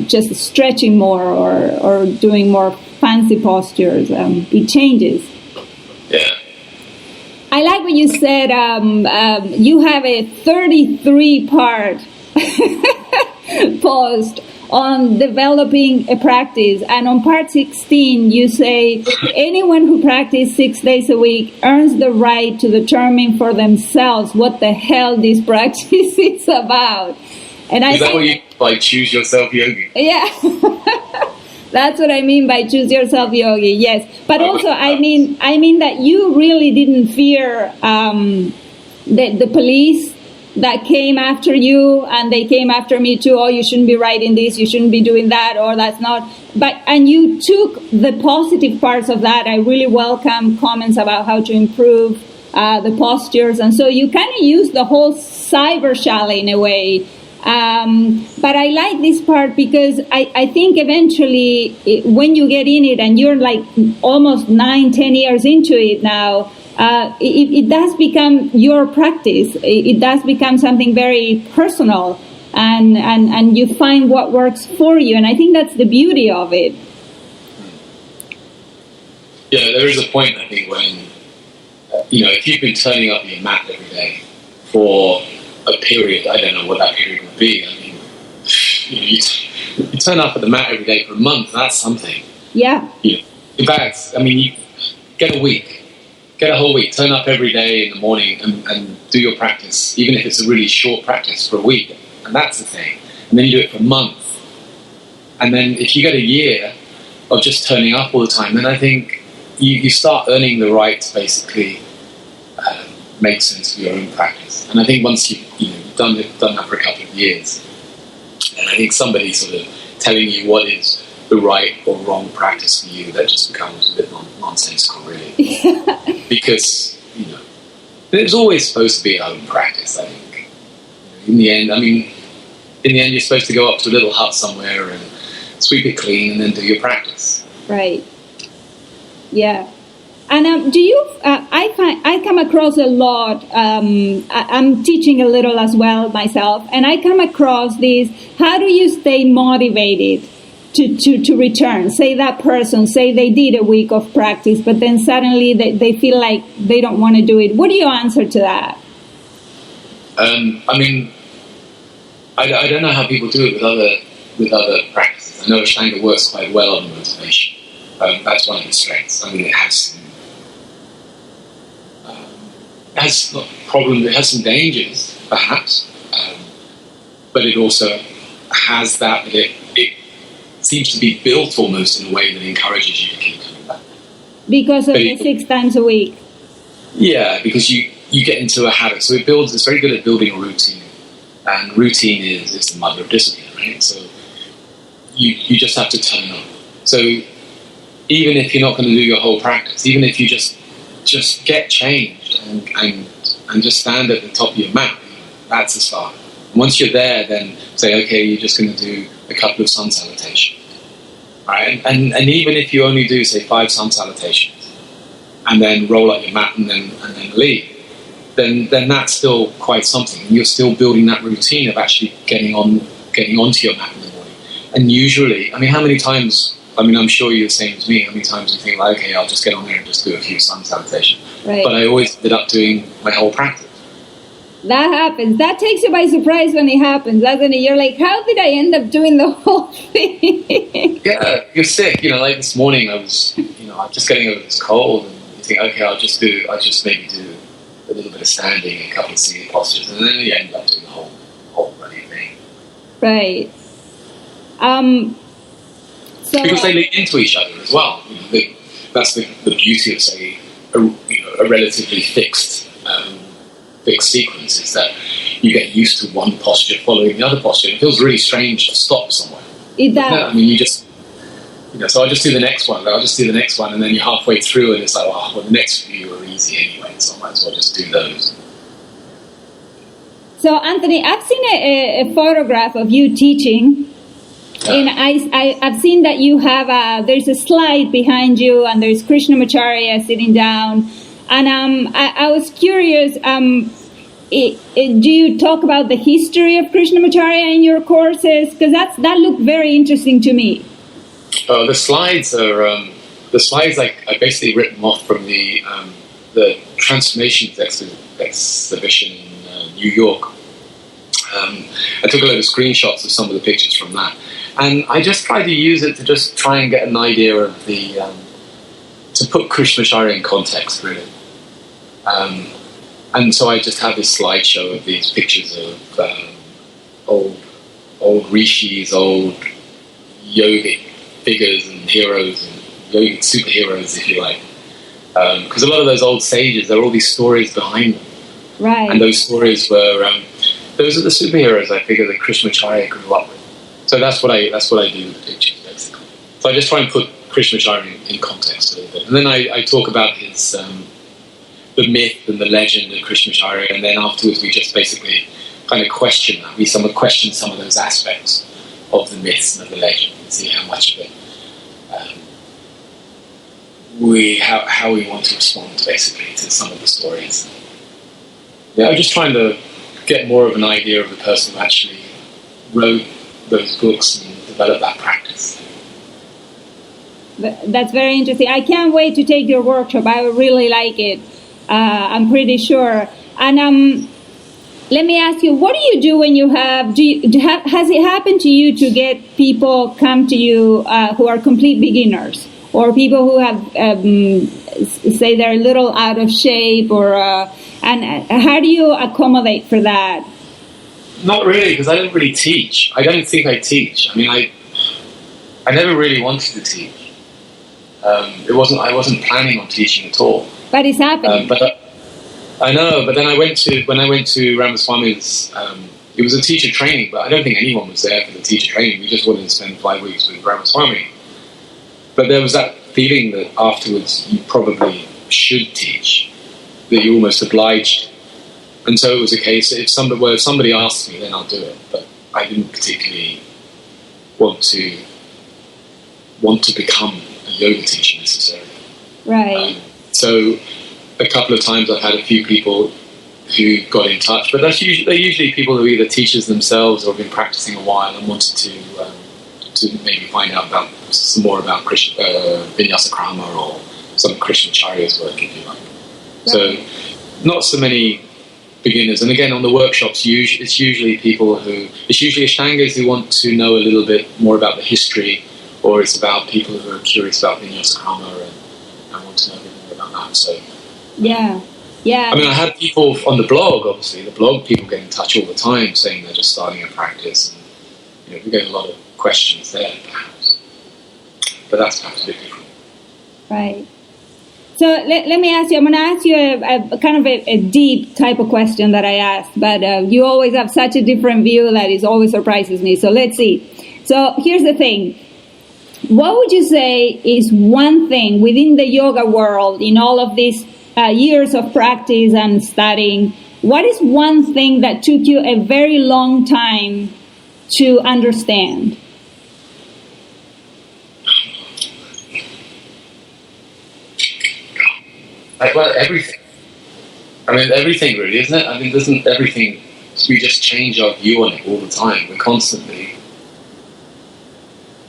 just stretching more or doing more fancy postures. It changes. Yeah. I like what you said. You have a 33-part post on developing a practice, and on part 16 you say anyone who practices 6 days a week earns the right to determine for themselves what the hell this practice is about. And is that what you like? Choose yourself yogi? Yeah. That's what I mean by choose yourself yogi. Yes, but also I mean that you really didn't fear the police that came after you, and they came after me too. Oh, you shouldn't be writing this, you shouldn't be doing that, or that's not. And you took the positive parts of that. I really welcome comments about how to improve the postures, and so you kind of use the whole cyber chalet in a way. But I like this part because I think eventually when you get in it, and you're like almost 9-10 years into it now, it does become your practice. It does become something very personal, and you find what works for you. And I think that's the beauty of it. Yeah, there is a point, I think, when, if you've been turning up your mat every day for a period, I don't know what that period would be. I mean, you turn up at the mat every day for a month, that's something. Yeah. In fact, I mean, you get a week. Get a whole week, turn up every day in the morning and do your practice, even if it's a really short practice, for a week. And that's the thing. And then you do it for a month. And then if you get a year of just turning up all the time, then I think you start earning the right to basically make sense of your own practice. And I think once you've done that for a couple of years, and I think somebody sort of telling you what is the right or wrong practice for you, that just becomes a bit nonsensical, really. Because, there's always supposed to be a home practice, I think. In the end, you're supposed to go up to a little hut somewhere and sweep it clean and then do your practice. Right. Yeah. And do you, I come across a lot, I'm teaching a little as well myself, and I come across this, how do you stay motivated to return? Say that person, say they did a week of practice, but then suddenly they feel like they don't want to do it. What do you answer to that? I don't know how people do it with other practices. I know Ashtanga works quite well on motivation. That's one of its strengths. I mean, it has some dangers, perhaps, but it also has that it seems to be built almost in a way that encourages you to keep coming back. Because of the 6 times a week. Yeah, because you get into a habit. So it's very good at building a routine. And routine is the mother of discipline, right? So you just have to turn up. So even if you're not going to do your whole practice, even if you just get changed and just stand at the top of your mat, that's a start. And once you're there, then say, okay, you're just going to do a couple of sun salutations, right? And even if you only do, say, 5 sun salutations, and then roll up your mat and then leave, then that's still quite something. You're still building that routine of actually getting onto your mat in the morning. And usually, how many times? I'm sure you're the same as me. How many times you think, like, okay, I'll just get on there and just do a few sun salutations. Right. But I always ended up doing my whole practice. That happens. That takes you by surprise when it happens, doesn't it? You're like, how did I end up doing the whole thing? Yeah, you're sick. Like this morning, I was just getting over this cold, and you think, okay, I'll just maybe do a little bit of standing, a couple of seated postures, and then you end up doing the whole bloody thing. Right. Because they link into each other as well. That's the beauty of, say, a relatively fixed sequence, is that you get used to one posture following the other posture. It feels really strange to stop somewhere. Is that? I mean, so I'll just do the next one. And then you're halfway through, and it's like, well, the next few are easy anyway, so I might as well just do those. So, Anthony, I've seen a photograph of you teaching, and I've seen that you have there's a slide behind you, and there's Krishnamacharya sitting down, and I was curious. Do you talk about the history of Krishnamacharya in your courses? Because that looked very interesting to me. The slides are I basically ripped them off from the Transformations exhibition in New York. I took a load of screenshots of some of the pictures from that, and I just tried to use it to just try and get an idea of to put Krishnamacharya in context, really. And so I just have this slideshow of these pictures of old rishis, old yogic figures and heroes, and yogic superheroes, if you like. Because a lot of those old sages, there are all these stories behind them. Right. And those stories were, those are the superheroes I figure that Krishnamacharya grew up with. So that's what I do with the pictures, basically. So I just try and put Krishnamacharya in context a little bit. And then I talk about his... the myth and the legend of Krishnamacharya, and then afterwards we just basically kind of question that. We question some of those aspects of the myths and of the legend and see how much of it how we want to respond basically to some of the stories. Yeah, I'm just trying to get more of an idea of the person who actually wrote those books and developed that practice. That's very interesting. I can't wait to take your workshop. I would really like it. I'm pretty sure. And let me ask you, what do you do when you have? Has it happened to you to get people come to you who are complete beginners, or people who have say they're a little out of shape, or and how do you accommodate for that? Not really, because I don't really teach. I don't think I teach. I mean, I never really wanted to teach. I wasn't planning on teaching at all. But it's happening. I know. But then when I went to Ramaswamy's, it was a teacher training, but I don't think anyone was there for the teacher training. We just wanted to spend 5 weeks with Ramaswamy. But there was that feeling that afterwards you probably should teach, that you're almost obliged. And so it was a case that if somebody asks me, then I'll do it. But I didn't particularly want to become a yoga teacher necessarily. Right. So a couple of times I've had a few people who got in touch, but they're usually people who are either teachers themselves or have been practicing a while and wanted to maybe find out some more about Vinyasa Krama or some Krishnamacharya's work, if you like. Right. So not so many beginners. And again, on the workshops, it's usually Ashtangas who want to know a little bit more about the history, or it's about people who are curious about Vinyasa Krama and want to know a bit more about that. So yeah. I mean, I had people on the blog, obviously. The blog people get in touch all the time saying they're just starting a practice, and we get a lot of questions there, perhaps. But that's perhaps a bit different. Right. So let me ask you. I'm going to ask you a kind of a deep type of question that I asked, but you always have such a different view that it always surprises me. So let's see. So here's the thing. What would you say is one thing within the yoga world, in all of these years of practice and studying, what is one thing that took you a very long time to understand? Well, everything. I mean, everything really, isn't it? I mean, doesn't everything, we just change our view on it all the time. We're constantly...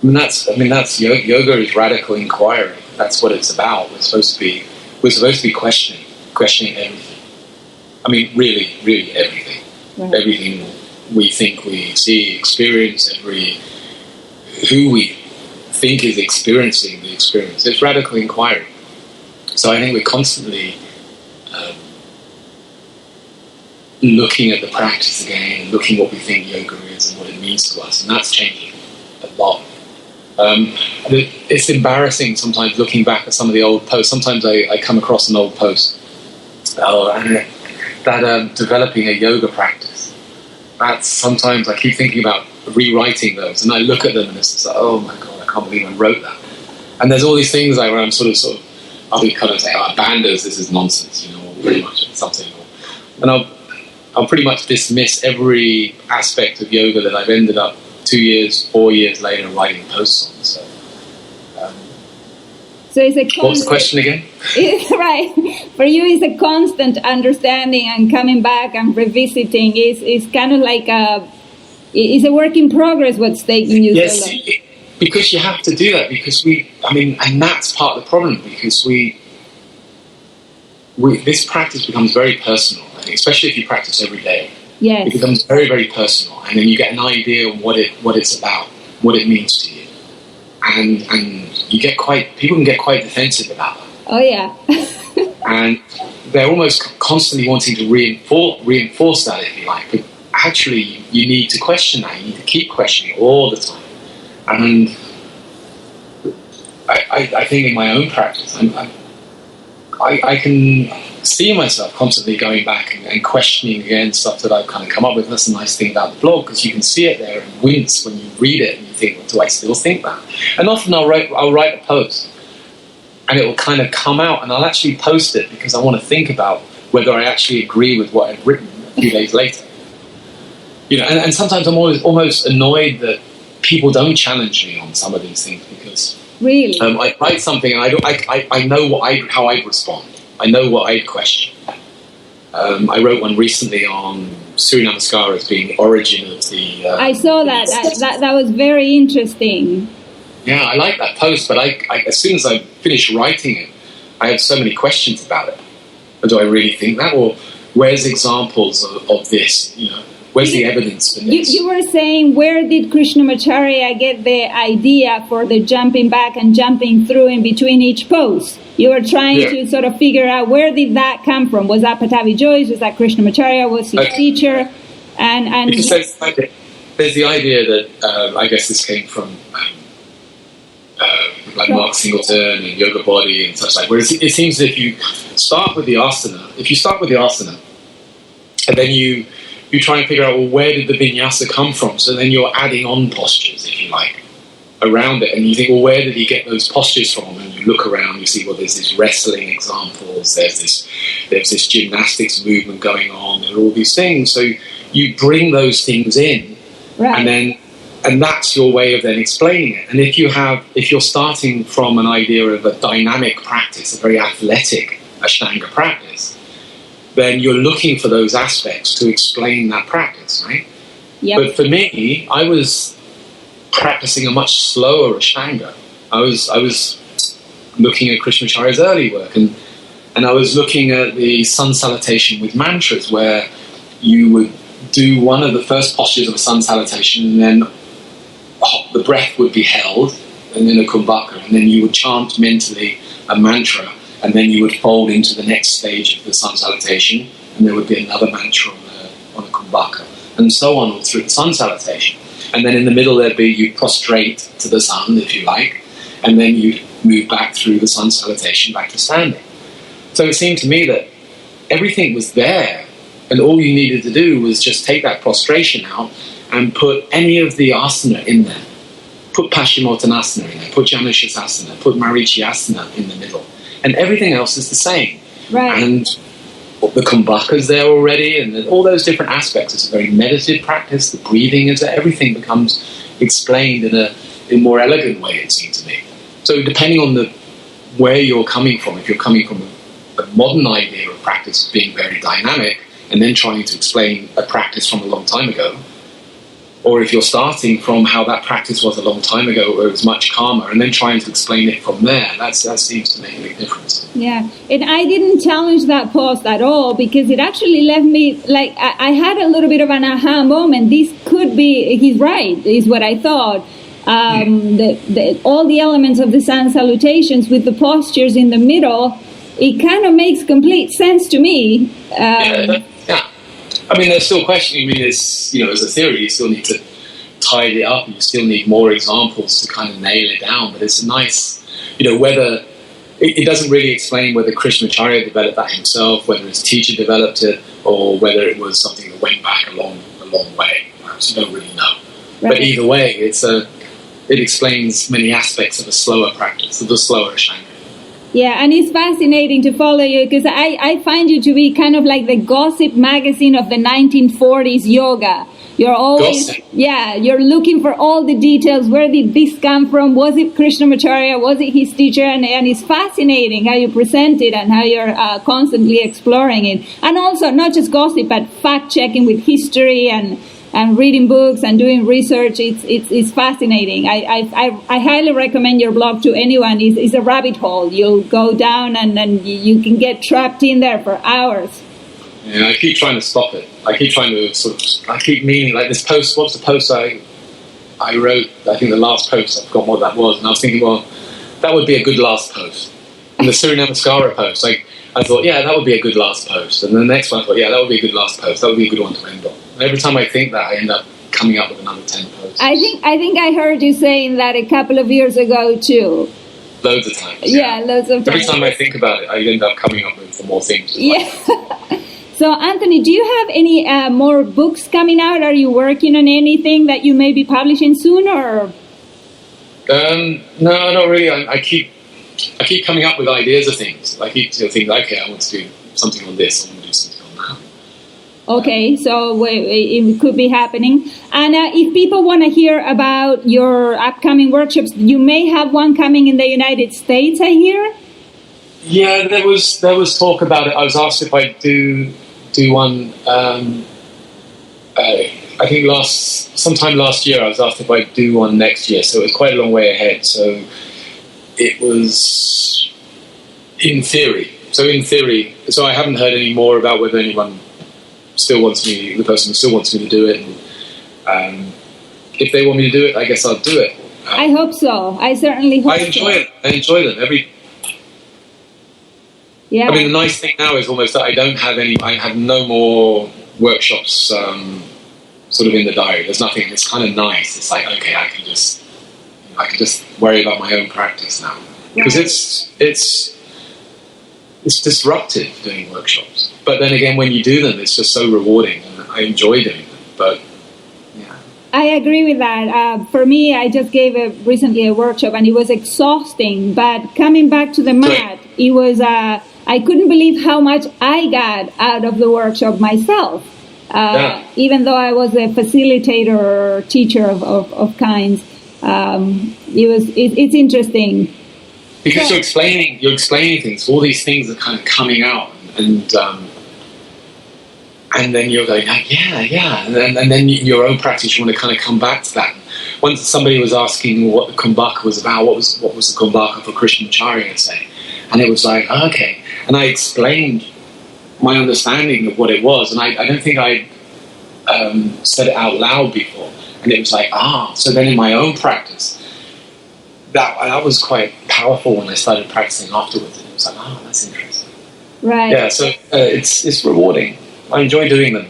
I mean, that's yoga is radical inquiry. That's what it's about. We're supposed to be questioning everything. I mean, really, really everything. Right. Everything we think we see, experience, who we think is experiencing the experience. It's radical inquiry. So I think we're constantly looking at the practice again, and looking what we think yoga is and what it means to us, and that's changing a lot. It's embarrassing sometimes looking back at some of the old posts. Sometimes I come across an old post that developing a yoga practice. That's sometimes I keep thinking about rewriting those, and I look at them and it's just like, oh my God, I can't believe I wrote that. And there's all these things like where I'm sort of, I'll be kind of saying, oh, banders, this is nonsense, you know, or pretty much something. And I'll pretty much dismiss every aspect of yoga that I've ended up 2 years, 4 years later writing posts on. So it's a what was the question again? Right. For you, it's a constant understanding and coming back and revisiting. It's kind of like it's a work in progress what's taking you yes, so long. Because you have to do that, because and that's part of the problem, because this practice becomes very personal, I think, especially if you practice every day. Yes. It becomes very, very personal, and then you get an idea of what it's about, what it means to you, and people can get quite defensive about that. Oh yeah. And they're almost constantly wanting to reinforce that, if you like. But actually, you need to question that. You need to keep questioning all the time. And I think in my own practice, I can see myself constantly going back and questioning again stuff that I've kind of come up with. That's the nice thing about the blog, because you can see it there and wince when you read it and you think, well, do I still think that? And often I'll write a post and it will kind of come out, and I'll actually post it because I want to think about whether I actually agree with what I've written a few days later. You know, and sometimes I'm almost annoyed that people don't challenge me on some of these things, because really, I write something and I know how I'd respond. I know what I'd question. I wrote one recently on Surya Namaskar as being the origin of the... I saw that. That was very interesting. Yeah, I like that post, but as soon as I finished writing it, I had so many questions about it. Do I really think that? Or where's examples of this? You know, where's the evidence for this? You were saying, where did Krishnamacharya get the idea for the jumping back and jumping through in between each pose? You were trying to sort of figure out, where did that come from? Was that Pattabhi Jois? Was that Krishnamacharya? Was his teacher? And because there's the idea that I guess this came from like Mark Singleton and Yoga Body and such like. Whereas it seems that if you start with the asana, and then you try and figure out, well, where did the vinyasa come from? So then you're adding on postures, if you like, around it, and you think, well, where did he get those postures from? And you look around, you see, well, there's these wrestling examples, there's this gymnastics movement going on, there are all these things. So you bring those things in, right. And that's your way of then explaining it. And if you're starting from an idea of a dynamic practice, a very athletic Ashtanga practice, then you're looking for those aspects to explain that practice, right? Yep. But for me, I was practicing a much slower Ashtanga. I was looking at Krishnamacharya's early work, and I was looking at the sun salutation with mantras, where you would do one of the first postures of a sun salutation, and then the breath would be held, and then a kumbhaka, and then you would chant mentally a mantra, and then you would fold into the next stage of the sun salutation, and there would be another mantra on a kumbhaka, and so on through the sun salutation. And then in the middle you prostrate to the sun, if you like, and then you move back through the sun salutation back to standing. So it seemed to me that everything was there, and all you needed to do was just take that prostration out and put any of the asana in there. Put Paschimottanasana in there, put Janushasana, put Marichyasana in the middle. And everything else is the same. Right. And the kumbhaka's there already, and all those different aspects. It's a very meditative practice. The breathing is there. Everything becomes explained in a more elegant way, it seems to me. So depending on where you're coming from, if you're coming from a modern idea of practice being very dynamic, and then trying to explain a practice from a long time ago, or if you're starting from how that practice was a long time ago, where it was much calmer, and then trying to explain it from there, that seems to make a big difference. Yeah, and I didn't challenge that post at all, because it actually left me, like, I had a little bit of an aha moment. This could be, he's right, is what I thought. All the elements of the sun salutations with the postures in the middle, it kind of makes complete sense to me. I mean, there's still questioning. I mean, as a theory, you still need to tidy it up, and you still need more examples to kind of nail it down. But it's a nice, whether it doesn't really explain whether Krishnamacharya developed that himself, whether his teacher developed it, or whether it was something that went back a long way. Perhaps you don't really know But either way, it explains many aspects of a slower practice, of the slower Ashtanga. Yeah, and it's fascinating to follow you because I find you to be kind of like the gossip magazine of the 1940s yoga. You're always, Gossip. yeah, you're looking for all the details. Where did this come from? Was it Krishnamacharya? Was it his teacher? And it's fascinating how you present it and how you're constantly exploring it. And also, not just gossip, but fact-checking with history and reading books and doing research. It's fascinating. I highly recommend your blog to anyone. It's a rabbit hole. You'll go down and you can get trapped in there for hours. Yeah, I keep trying to stop it. I keep trying to I keep meaning, like this post, what's the post I wrote? I think the last post, I forgot what that was. And I was thinking, well, that would be a good last post. And the Surya Namaskara post, I thought, yeah, that would be a good last post. And the next one, I thought, yeah, that would be a good last post. That would be a good one to end on. And every time I think that, I end up coming up with another 10 posts. I think I heard you saying that a couple of years ago too. Loads of times. Yeah, loads of times. Every time I think about it, I end up coming up with more things. Yeah. So, Anthony, do you have any more books coming out? Are you working on anything that you may be publishing soon, or? No, not really. I keep coming up with ideas of things. I keep thinking, okay, I want to do something on this. I want to do something on that. Okay, so it could be happening. And if people want to hear about your upcoming workshops, you may have one coming in the United States, I hear? Yeah, there was talk about it. I was asked if I'd do one. I think sometime last year, I was asked if I'd do one next year. So it was quite a long way ahead. So it was in theory. So I haven't heard any more about whether anyone still wants me. The person still wants me to do it. And, if they want me to do it, I guess I'll do it. I hope so. I certainly hope so. it. I enjoy them. Yeah. I mean, the nice thing now is almost that I have no more workshops sort of in the diary. There's nothing. It's kind of nice. It's like, okay, I can just worry about my own practice now. Because it's disruptive doing workshops. But then again, when you do them, it's just so rewarding. And I enjoy doing them. But, yeah. I agree with that. For me, I just gave recently a workshop and it was exhausting. But coming back to the mat, it was... I couldn't believe how much I got out of the workshop myself, even though I was a facilitator or teacher of kinds. It's interesting because you're explaining things. All these things are kind of coming out, and then you're going, yeah, and then in your own practice, you want to kind of come back to that. Once somebody was asking what the Kumbhaka was about, what was the Kumbhaka for Krishnamacharya saying, and it was like, okay. And I explained my understanding of what it was, and I don't think I said it out loud before. And it was like, so then in my own practice, that was quite powerful when I started practicing afterwards. And it was like, that's interesting. Right. Yeah, so it's rewarding. I enjoy doing them.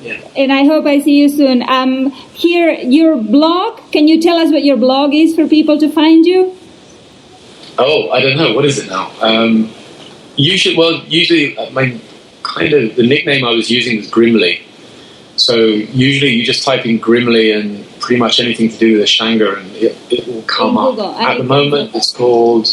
Yeah. And I hope I see you soon. Here, your blog, can you tell us what your blog is for people to find you? Oh, I don't know. What is it now? Usually the nickname I was using was Grimly. So usually you just type in Grimly and pretty much anything to do with Ashtanga and it will come up. At the moment it's called...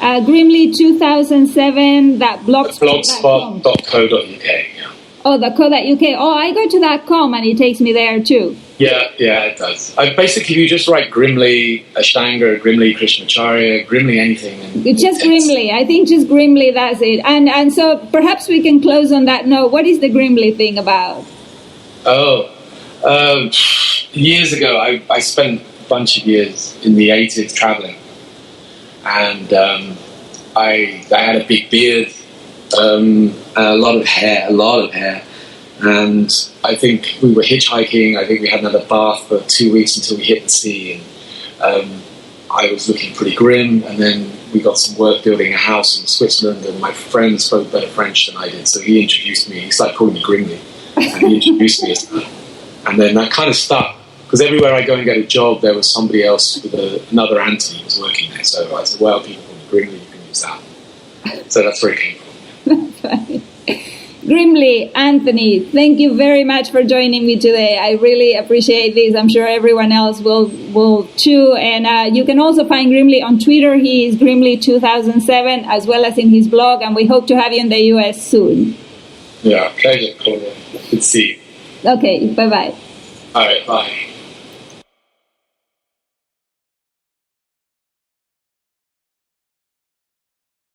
Grimly 2007, that blogspot.co.uk. Yeah. Oh, the co.uk. Oh, I go to .com and it takes me there too. Yeah, it does. Basically, you just write Grimly Ashtanga, Grimly Krishnamacharya, Grimly anything. It's just Grimly. I think just Grimly, that's it. And so perhaps we can close on that note. What is the Grimly thing about? Years ago, I spent a bunch of years in the 80s traveling. And I had a big beard, a lot of hair. And I think we were hitchhiking. I think we had another bath for 2 weeks until we hit the sea. And I was looking pretty grim. And then we got some work building a house in Switzerland. And my friend spoke better French than I did. So he introduced me. He started calling me Grimly. And he introduced me as that. And then that kind of stuck. Because everywhere I go and get a job, there was somebody else with another Anthony who was working there. So I said, well, people call me Grimly, you can use that. So that's where it came from. That's funny. Grimly, Anthony, thank you very much for joining me today. I really appreciate this. I'm sure everyone else will too. And you can also find Grimly on Twitter. He is Grimly2007, as well as in his blog. And we hope to have you in the US soon. Yeah, pleasure, Claudia. Good to see you. Okay, bye-bye. All right, bye.